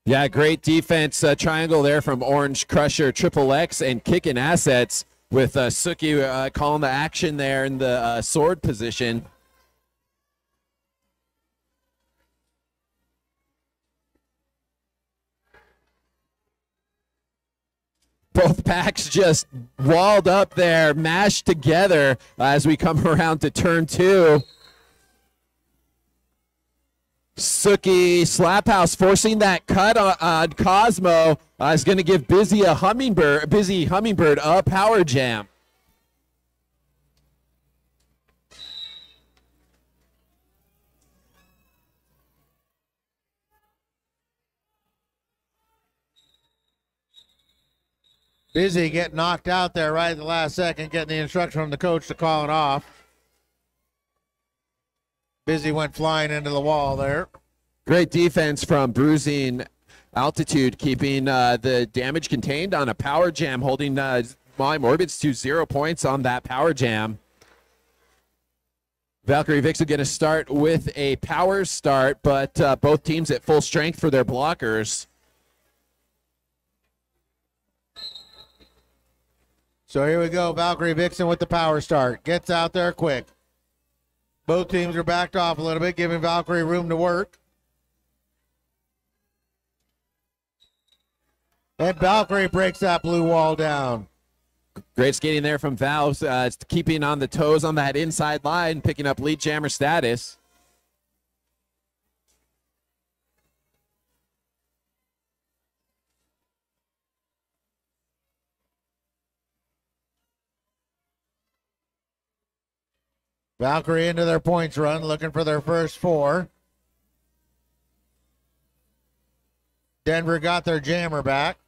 Speaker 1: Yeah, great defense triangle there from Orange Crusher, Triple X, and Kickin' Assets with Suki calling the action there in the sword position. Both packs just walled up there, mashed together as we come around to turn 2. Suki Slap House forcing that cut on Cosmo is going to give Busy Hummingbird a power jam.
Speaker 2: Busy getting knocked out there right at the last second, getting the instruction from the coach to call it off. Busy went flying into the wall there.
Speaker 1: Great defense from Bruising Altitude, keeping the damage contained on a power jam, holding Molly Morbids to 0 points on that power jam. Valkyrie Vixen going to start with a power start, but both teams at full strength for their blockers.
Speaker 2: So here we go. Valkyrie Vixen with the power start. Gets out there quick. Both teams are backed off a little bit, giving Valkyrie room to work. And Valkyrie breaks that blue wall down.
Speaker 1: Great skating there from Val, keeping on the toes on that inside line, picking up lead jammer status.
Speaker 2: Valkyrie into their points run, looking for their first 4. Denver got their jammer back.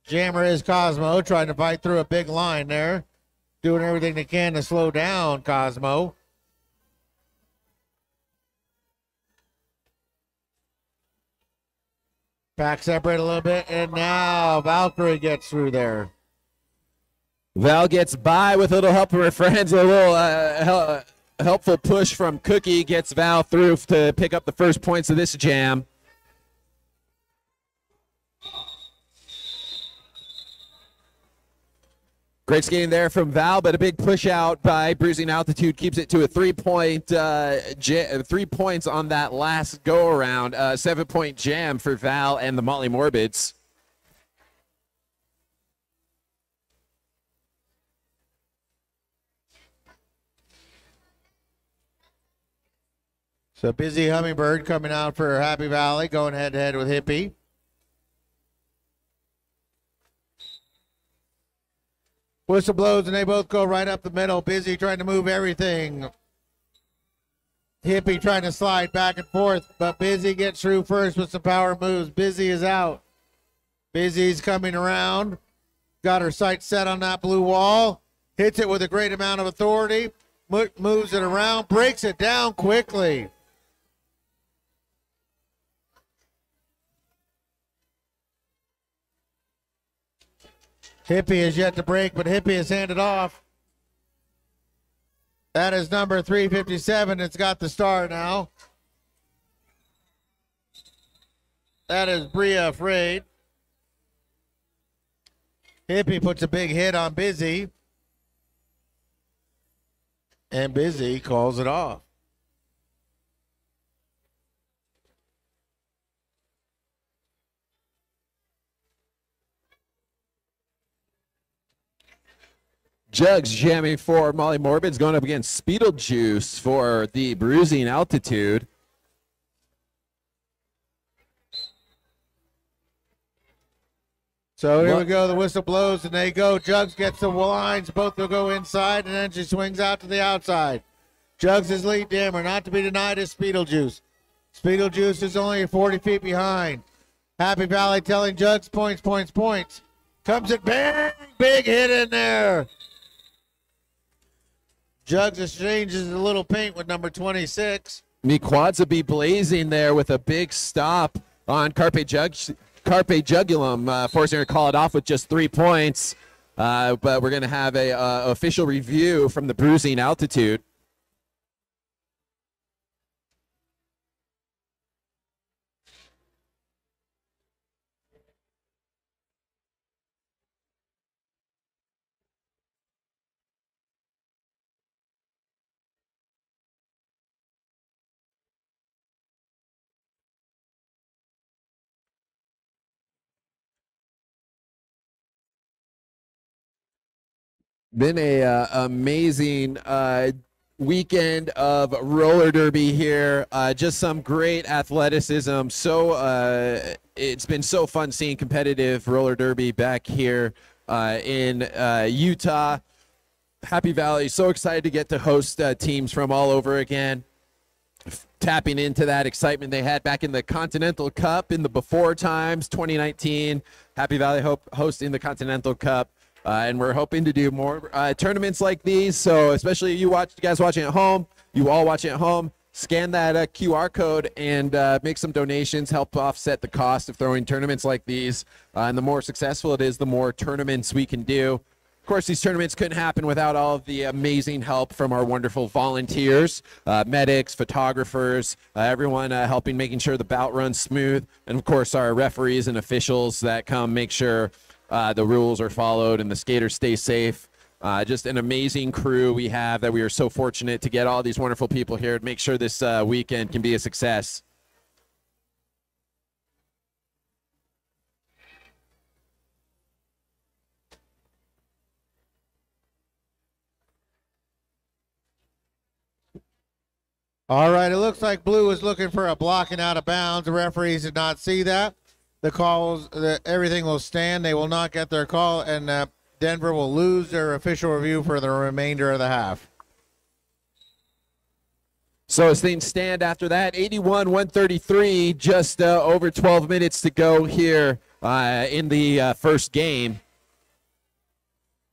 Speaker 2: Jammer is Cosmo, trying to fight through a big line there. Doing everything they can to slow down Cosmo. Pack separate a little bit, and now Valkyrie gets through there.
Speaker 1: Val gets by with a little help from her friends. A little helpful push from Cookie gets Val through to pick up the first points of this jam. Great skating there from Val, but a big push out by Bruising Altitude keeps it to a 3 points on that last go around. 7 point jam for Val and the Molly Morbids.
Speaker 2: So Busy Hummingbird coming out for Happy Valley, going head to head with Hippie. Whistle blows and they both go right up the middle. Busy trying to move everything. Hippie trying to slide back and forth, but Busy gets through first with some power moves. Busy is out. Busy's coming around. Got her sights set on that blue wall. Hits it with a great amount of authority. Moves it around. Breaks it down quickly. Hippie is yet to break, but Hippie is handed off. That is number 357. It's got the star now. That is Bria Afraid. Hippie puts a big hit on Busy. And Busy calls it off.
Speaker 1: Jugs jamming for Molly Morbids, going up against Speedlejuice for the Bruising Altitude.
Speaker 2: So here we go. The whistle blows and they go. Jugs gets the lines. Both will go inside and then she swings out to the outside. Jugs is lead jammer. Not to be denied is Speedlejuice. Speedlejuice is only 40 feet behind. Happy Valley telling Jugs points, points, points. Comes it bang. Big hit in there. Jugs exchanges a little paint with number 26.
Speaker 1: Mikwadza be blazing there with a big stop on Carpe Jugulum, forcing her to call it off with just 3 points. But we're going to have a official review from the Bruising Altitude. Been a amazing weekend of roller derby here. Just some great athleticism. So it's been so fun seeing competitive roller derby back here in Utah. Happy Valley, so excited to get to host teams from all over again. Tapping into that excitement they had back in the Continental Cup in the before times, 2019. Happy Valley hosting the Continental Cup. And we're hoping to do more tournaments like these. So especially you guys watching at home, you all watching at home, scan that QR code and make some donations, help offset the cost of throwing tournaments like these. And the more successful it is, the more tournaments we can do. Of course, these tournaments couldn't happen without all of the amazing help from our wonderful volunteers, medics, photographers, everyone helping making sure the bout runs smooth, and of course our referees and officials that come make sure the rules are followed and the skaters stay safe. Just an amazing crew we have that we are so fortunate to get all these wonderful people here to make sure this weekend can be a success.
Speaker 2: All right, it looks like blue is looking for a blocking out of bounds. The referees did not see that. The calls, everything will stand. They will not get their call, and Denver will lose their official review for the remainder of the half.
Speaker 1: So as things stand after that, 81-133, just over 12 minutes to go here in the first game.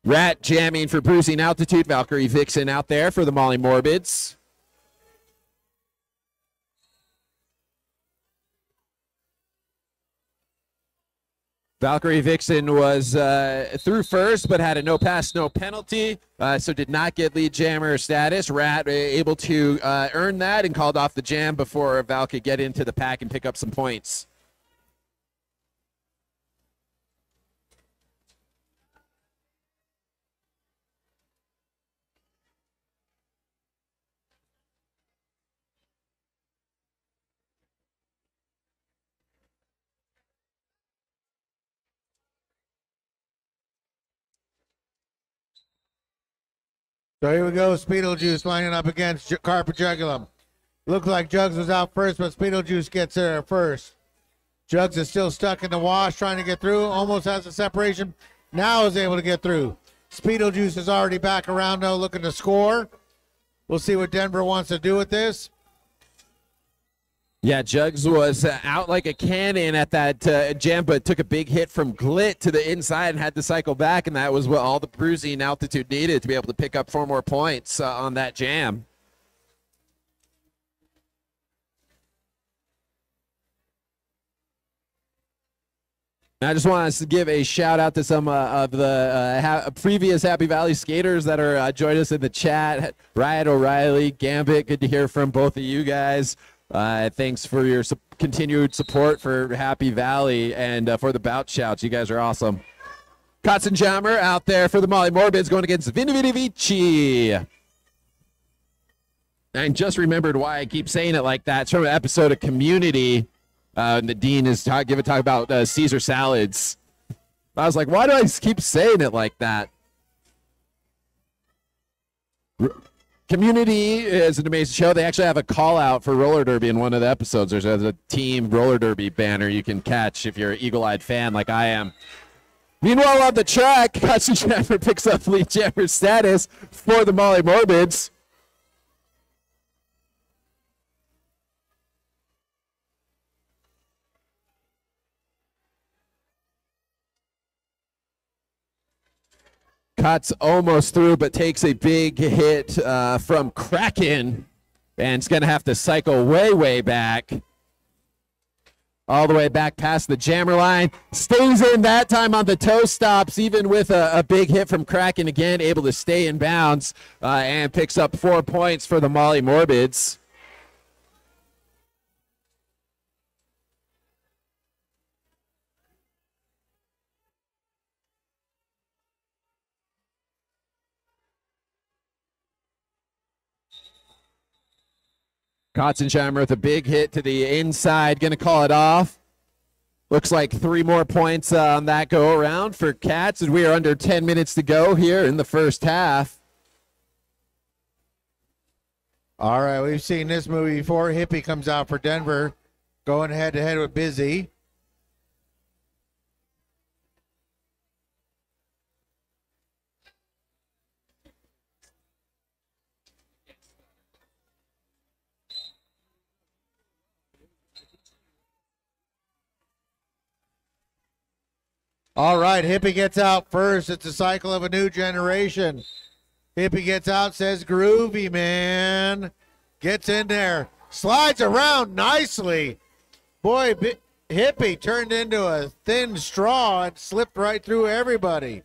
Speaker 1: Rat jamming for bruising altitude. Valkyrie Vixen out there for the Molly Morbids. Valkyrie Vixen was through first, but had a no pass, no penalty, so did not get lead jammer status. Rat able to earn that and called off the jam before Val could get into the pack and pick up some points.
Speaker 2: So here we go, Speedlejuice lining up against Carpet Jugulum. Looked like Jugs was out first, but Speedlejuice gets there first. Jugs is still stuck in the wash, trying to get through, almost has a separation. Now is able to get through. Speedlejuice is already back around now, looking to score. We'll see what Denver wants to do with this.
Speaker 1: Yeah, Jugs was out like a cannon at that jam, but took a big hit from Glit to the inside and had to cycle back, and that was what all the bruising altitude needed to be able to pick up 4 more points on that jam. I just want us to give a shout out to some of the previous Happy Valley skaters that are joining us in the chat. Riot O'Reilly, Gambit, good to hear from both of you guys. Thanks for your continued support for Happy Valley and for the bout shouts. You guys are awesome. Katzenjammer out there for the Molly Morbids going against Vici. I just remembered why I keep saying it like that. It's from an episode of Community. And the dean is talking about Caesar salads. I was like, why do I keep saying it like that? Community is an amazing show. They actually have a call out for roller derby in one of the episodes. There's a team roller derby banner you can catch if you're an eagle-eyed fan like I am. Meanwhile, on the track, Katzenjammer picks up lead jammer status for the Molly Morbids. Cuts almost through, but takes a big hit from Kraken, and it's going to have to cycle way back. All the way back past the jammer line. Stays in that time on the toe stops, even with a big hit from Kraken again, able to stay in bounds and picks up 4 points for the Molly Morbids. Katzensheimer with a big hit to the inside, going to call it off. Looks like 3 more points on that go around for Cats, and we are under 10 minutes to go here in the first half.
Speaker 2: All right, we've seen this movie before. Hippie comes out for Denver, going head-to-head with Busy. All right, Hippie gets out first. It's a cycle of a new generation. Hippie gets out, says groovy, man. Gets in there. Slides around nicely. Boy, Hippie turned into a thin straw and slipped right through everybody.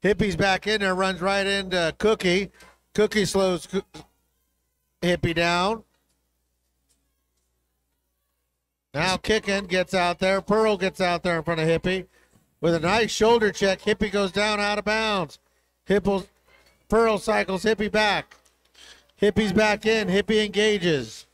Speaker 2: Hippie's back in there, runs right into Cookie. Cookie slows Hippie down. Now kicking, gets out there. Pearl gets out there in front of Hippie. With a nice shoulder check, Hippie goes down out of bounds. Pearl cycles Hippie back. Hippie's back in. Hippie engages.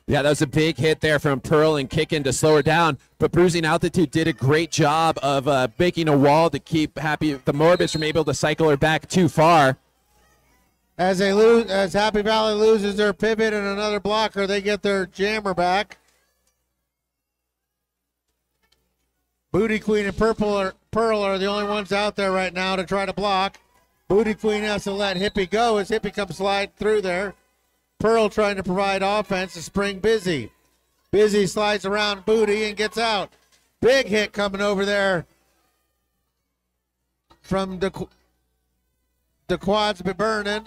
Speaker 1: Yeah, that was a big hit there from Pearl and Kickin to slow her down. But Bruising Altitude did a great job of making a wall to keep the Morbids from able to cycle her back too far.
Speaker 2: As Happy Valley loses their pivot and another blocker, they get their jammer back. Booty Queen and Pearl are the only ones out there right now to try to block. Booty Queen has to let Hippie go as Hippie comes slide through there. Pearl trying to provide offense to spring Busy. Busy slides around Booty and gets out. Big hit coming over there from the quads be burning.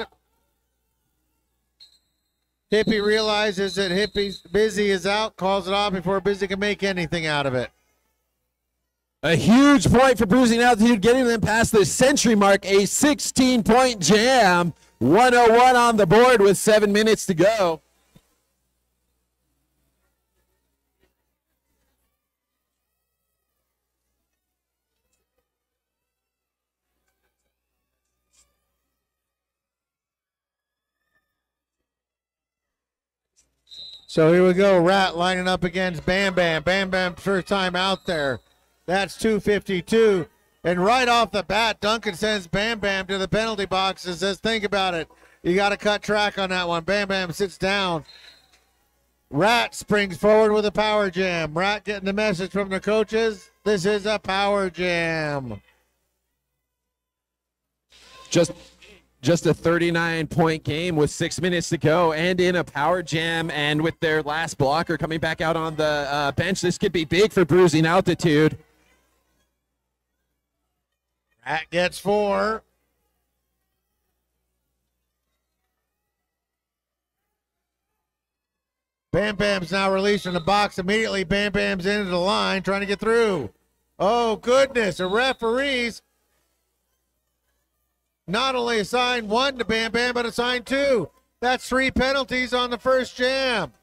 Speaker 2: Hippie realizes that Busy is out, calls it off before Busy can make anything out of it.
Speaker 1: A huge point for Bruising Altitude, getting them past the century mark. A 16-point jam. 101 on the board with 7 minutes to go.
Speaker 2: So here we go. Rat lining up against Bam Bam. Bam Bam first time out there. That's 252. And right off the bat, Duncan sends Bam Bam to the penalty box and says, think about it. You got to cut track on that one. Bam Bam sits down. Rat springs forward with a power jam. Rat getting the message from the coaches. This is a power jam.
Speaker 1: Just a 39-point game with 6 minutes to go and in a power jam, and with their last blocker coming back out on the bench, this could be big for Bruising Altitude.
Speaker 2: Rat gets 4. Bam Bam's now released from the box. Immediately, Bam Bam's into the line trying to get through. Oh, goodness. The referees not only assigned 1 to Bam Bam, but assigned 2. That's 3 penalties on the first jam.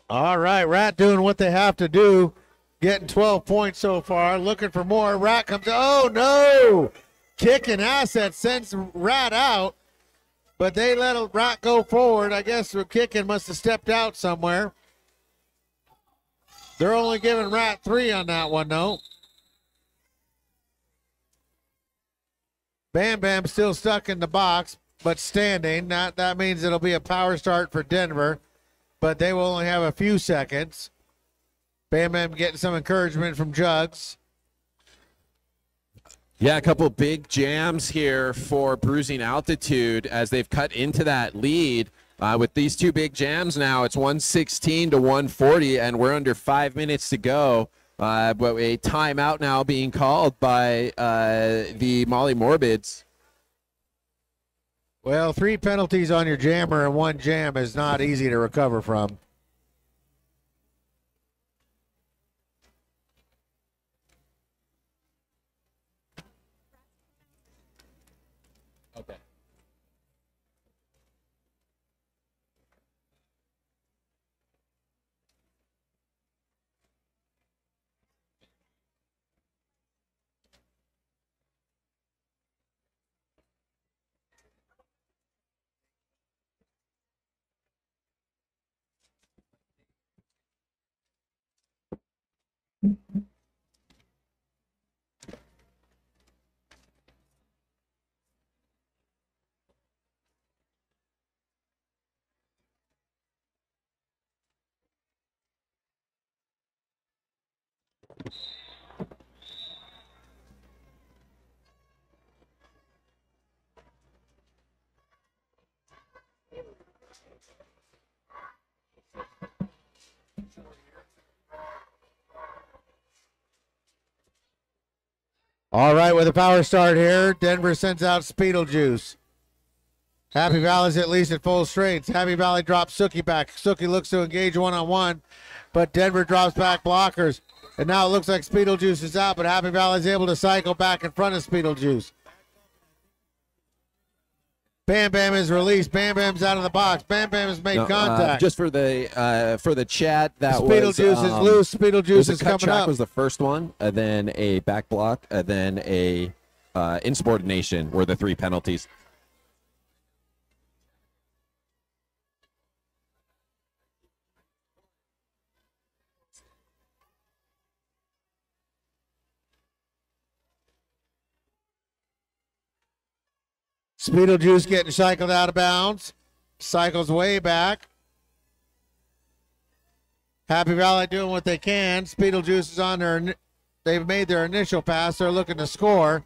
Speaker 2: All right, Rat doing what they have to do, getting 12 points so far, looking for more. Rat comes, oh no! Kicking asset sends Rat out, but they let Rat go forward. I guess Kicking must have stepped out somewhere. They're only giving Rat 3 on that one, though. Bam Bam still stuck in the box, but standing. That means it'll be a power start for Denver, but they will only have a few seconds. Bam Bam getting some encouragement from Jugs.
Speaker 1: Yeah, a couple big jams here for Bruising Altitude as they've cut into that lead. With these 2 big jams now, it's 116 to 140, and we're under 5 minutes to go. But a timeout now being called by the Molly Morbids.
Speaker 2: Well, 3 penalties on your jammer and 1 jam is not easy to recover from.
Speaker 1: Okay.
Speaker 2: All right, with a power start here, Denver sends out Speedlejuice. Happy Valley's at least at full strength. Happy Valley drops Suki back. Suki looks to engage one-on-one, but Denver drops back blockers. And now it looks like Speedlejuice is out, but Happy Valley's able to cycle back in front of Speedlejuice. Bam Bam is released. Bam Bam's out of the box. Bam Bam has made contact.
Speaker 1: Just for the chat, that
Speaker 2: Speedlejuice is loose. Speedlejuice is coming
Speaker 1: track
Speaker 2: up.
Speaker 1: Was the first one, then a back block, then a insubordination were the 3 penalties.
Speaker 2: Speedlejuice getting cycled out of bounds. Cycles way back. Happy Valley doing what they can. Speedlejuice is on their, they've made their initial pass. They're looking to score.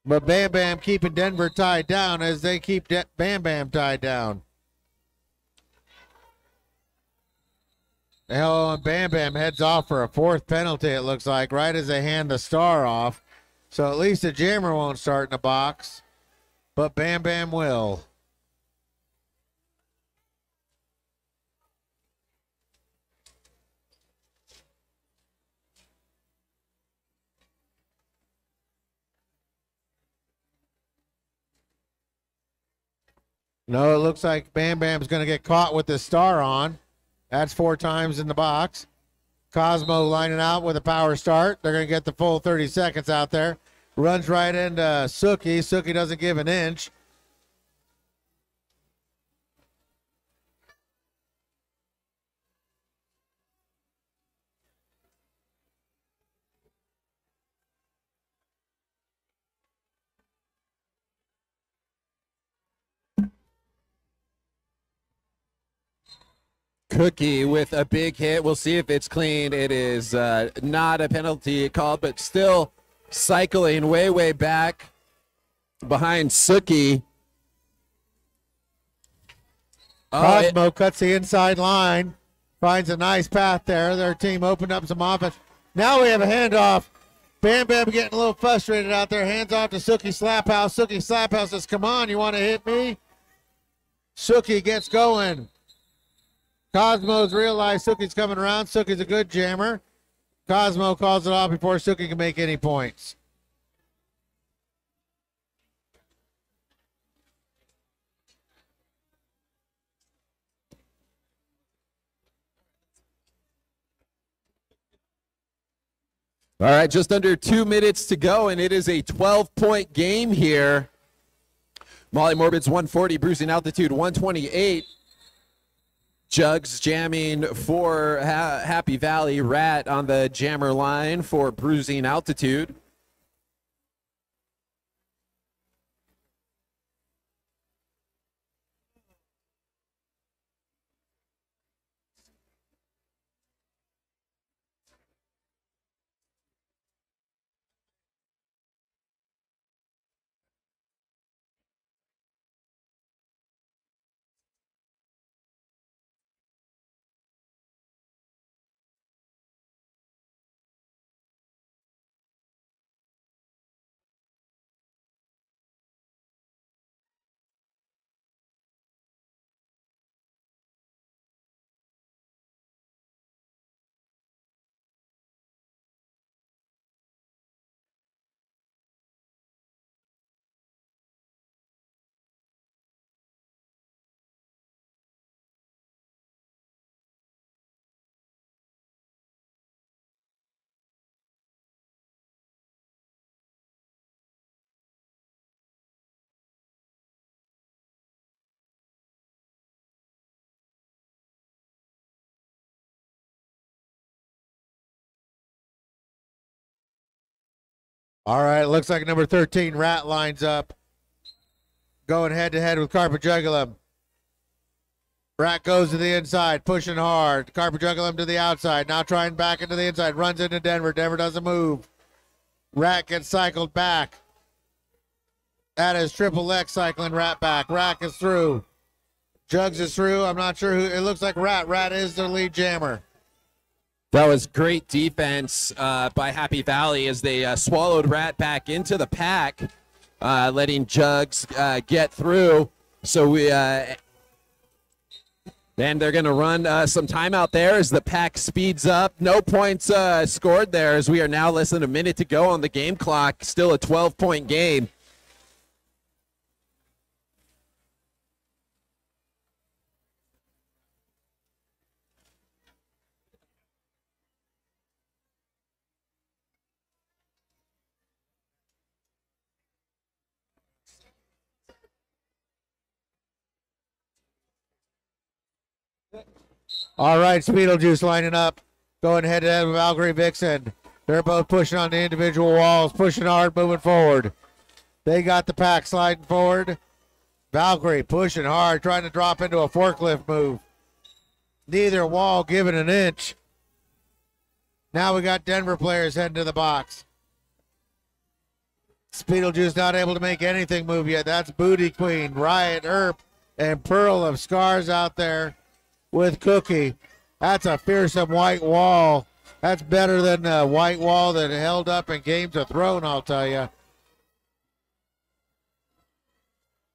Speaker 2: But Bam Bam keeping Denver tied down as they keep Bam Bam tied down. Hell, and Bam Bam heads off for a 4th penalty, it looks like, right as they hand the star off. So at least the jammer won't start in the box, but Bam Bam will. No, it looks like Bam Bam's going to get caught with the star on. That's 4 times in the box. Cosmo lining out with a power start. They're going to get the full 30 seconds out there. Runs right into Suki. Suki doesn't give an inch.
Speaker 1: Cookie with a big hit. We'll see if it's clean. It is not a penalty called, but still cycling way back behind Suki.
Speaker 2: Cosmo cuts the inside line. Finds a nice path there. Their team opened up some offense. Now we have a handoff. Bam Bam getting a little frustrated out there. Hands off to Suki Slaphouse. Suki Slaphouse says, come on, you want to hit me? Suki gets going. Cosmo's realized Suki's coming around. Suki's a good jammer. Cosmo calls it off before Suki can make any points.
Speaker 1: All right, just under 2 minutes to go, and it is a 12-point game here. Molly Morbid's 140, Bruising Altitude 128. Jugs jamming for Happy Valley. Rat on the jammer line for Bruising Altitude.
Speaker 2: All right, looks like number 13, Rat, lines up. Going head-to-head with Carpajugulum. Rat goes to the inside, pushing hard. Carpajugulum to the outside, now trying back into the inside. Runs into Denver. Denver doesn't move. Rat gets cycled back. That is Triple X cycling Rat back. Rat is through. Jugs is through. I'm not sure who. It looks like Rat. Rat is the lead jammer.
Speaker 1: That was great defense by Happy Valley as they swallowed Rat back into the pack, letting Jugs get through. So then they're going to run some timeout there as the pack speeds up. No points scored there as we are now less than a minute to go on the game clock. Still a 12-point game.
Speaker 2: All right, Beetlejuice lining up, going head-to-head with Valkyrie Vixen. They're both pushing on the individual walls, pushing hard, moving forward. They got the pack sliding forward. Valkyrie pushing hard, trying to drop into a forklift move. Neither wall giving an inch. Now we got Denver players heading to the box. Beetlejuice not able to make anything move yet. That's Booty Queen, Riot Earp, and Pearl of Scars out there with Cookie. That's a fearsome white wall. That's better than the white wall that held up in Games of Thrones, I'll tell you.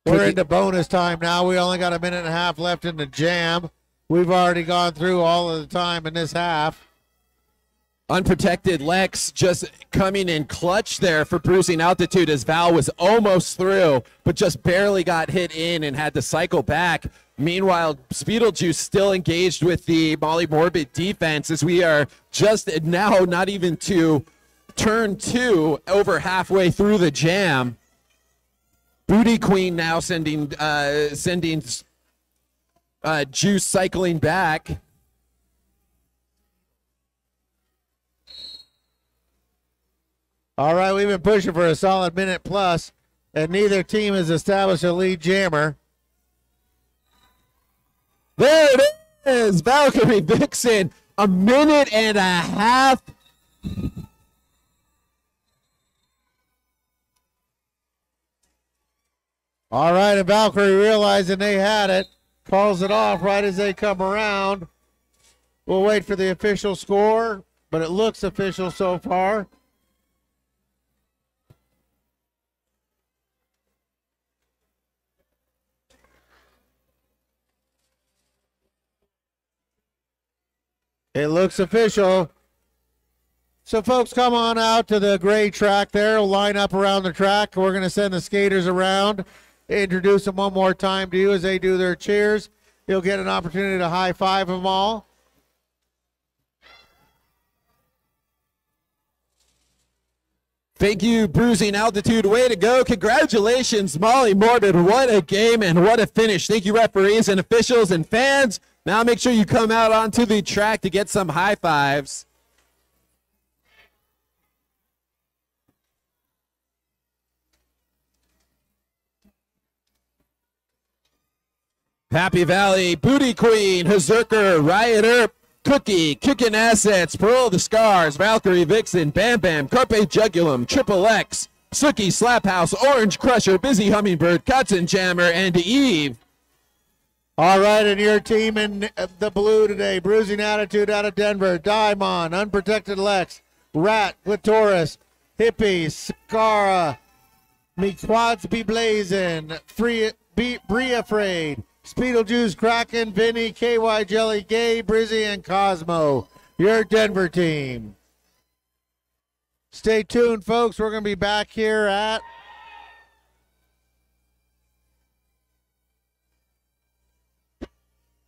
Speaker 2: We're into bonus time now. We only got a minute and a half left in the jam. We've already gone through all of the time in this half.
Speaker 1: Unprotected Lex just coming in clutch there for Bruising Altitude as Val was almost through, but just barely got hit in and had to cycle back. Meanwhile, Beetlejuice still engaged with the Molly Morbid defense as we are just now not even to turn 2 over halfway through the jam. Booty Queen now sending Juice cycling back.
Speaker 2: All right, we've been pushing for a solid minute plus, and neither team has established a lead jammer.
Speaker 1: There it is, Valkyrie Vixen, a minute and a half.
Speaker 2: All right, and Valkyrie realizing they had it, calls it off right as they come around. We'll wait for the official score, but it looks official so far. It looks official. So, folks, come on out to the gray track there. We'll line up around the track. We're going to send the skaters around, introduce them one more time to you as they do their cheers. You'll get an opportunity to high-five them all.
Speaker 1: Thank you, Bruising Altitude. Way to go. Congratulations, Molly Morbid. What a game and what a finish. Thank you, referees and officials and fans. Now make sure you come out onto the track to get some high fives. Happy Valley, Booty Queen, Hazurker, Riot Earp, Cookie, Kickin' Assets, Pearl of the Scars, Valkyrie Vixen, Bam Bam, Carpe Jugulum, Triple X, Sookie, Slap House, Orange Crusher, Busy Hummingbird, Cotton Jammer, and Eve.
Speaker 2: All right, and your team in the blue today, Bruising Attitude out of Denver, Daimon, Unprotected Lex, Rat, Clitoris, Hippie, Scara, Me Quads Be Blazin', Bree Afraid, Beetlejuice, Kraken, Vinny, KY Jelly, Gay, Brizzy, and Cosmo. Your Denver team. Stay tuned, folks. We're going to be back here at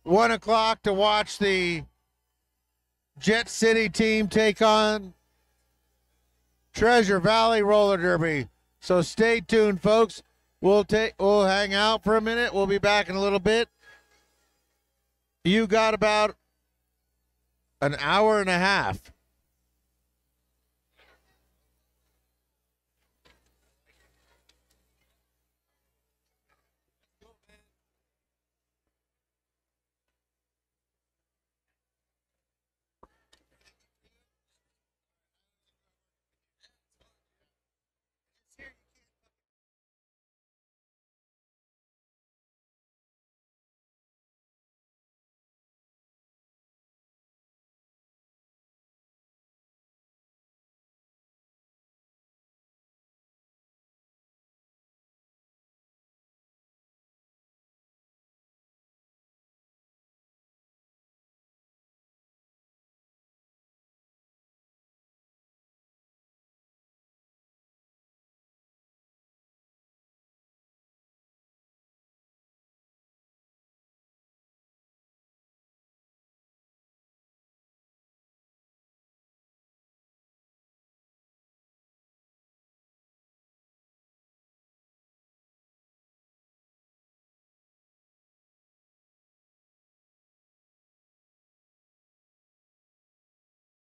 Speaker 2: 1 o'clock to watch the Jet City team take on Treasure Valley Roller Derby. So stay tuned, folks. We'll hang out for a minute. We'll be back in a little bit. You got about an hour and a half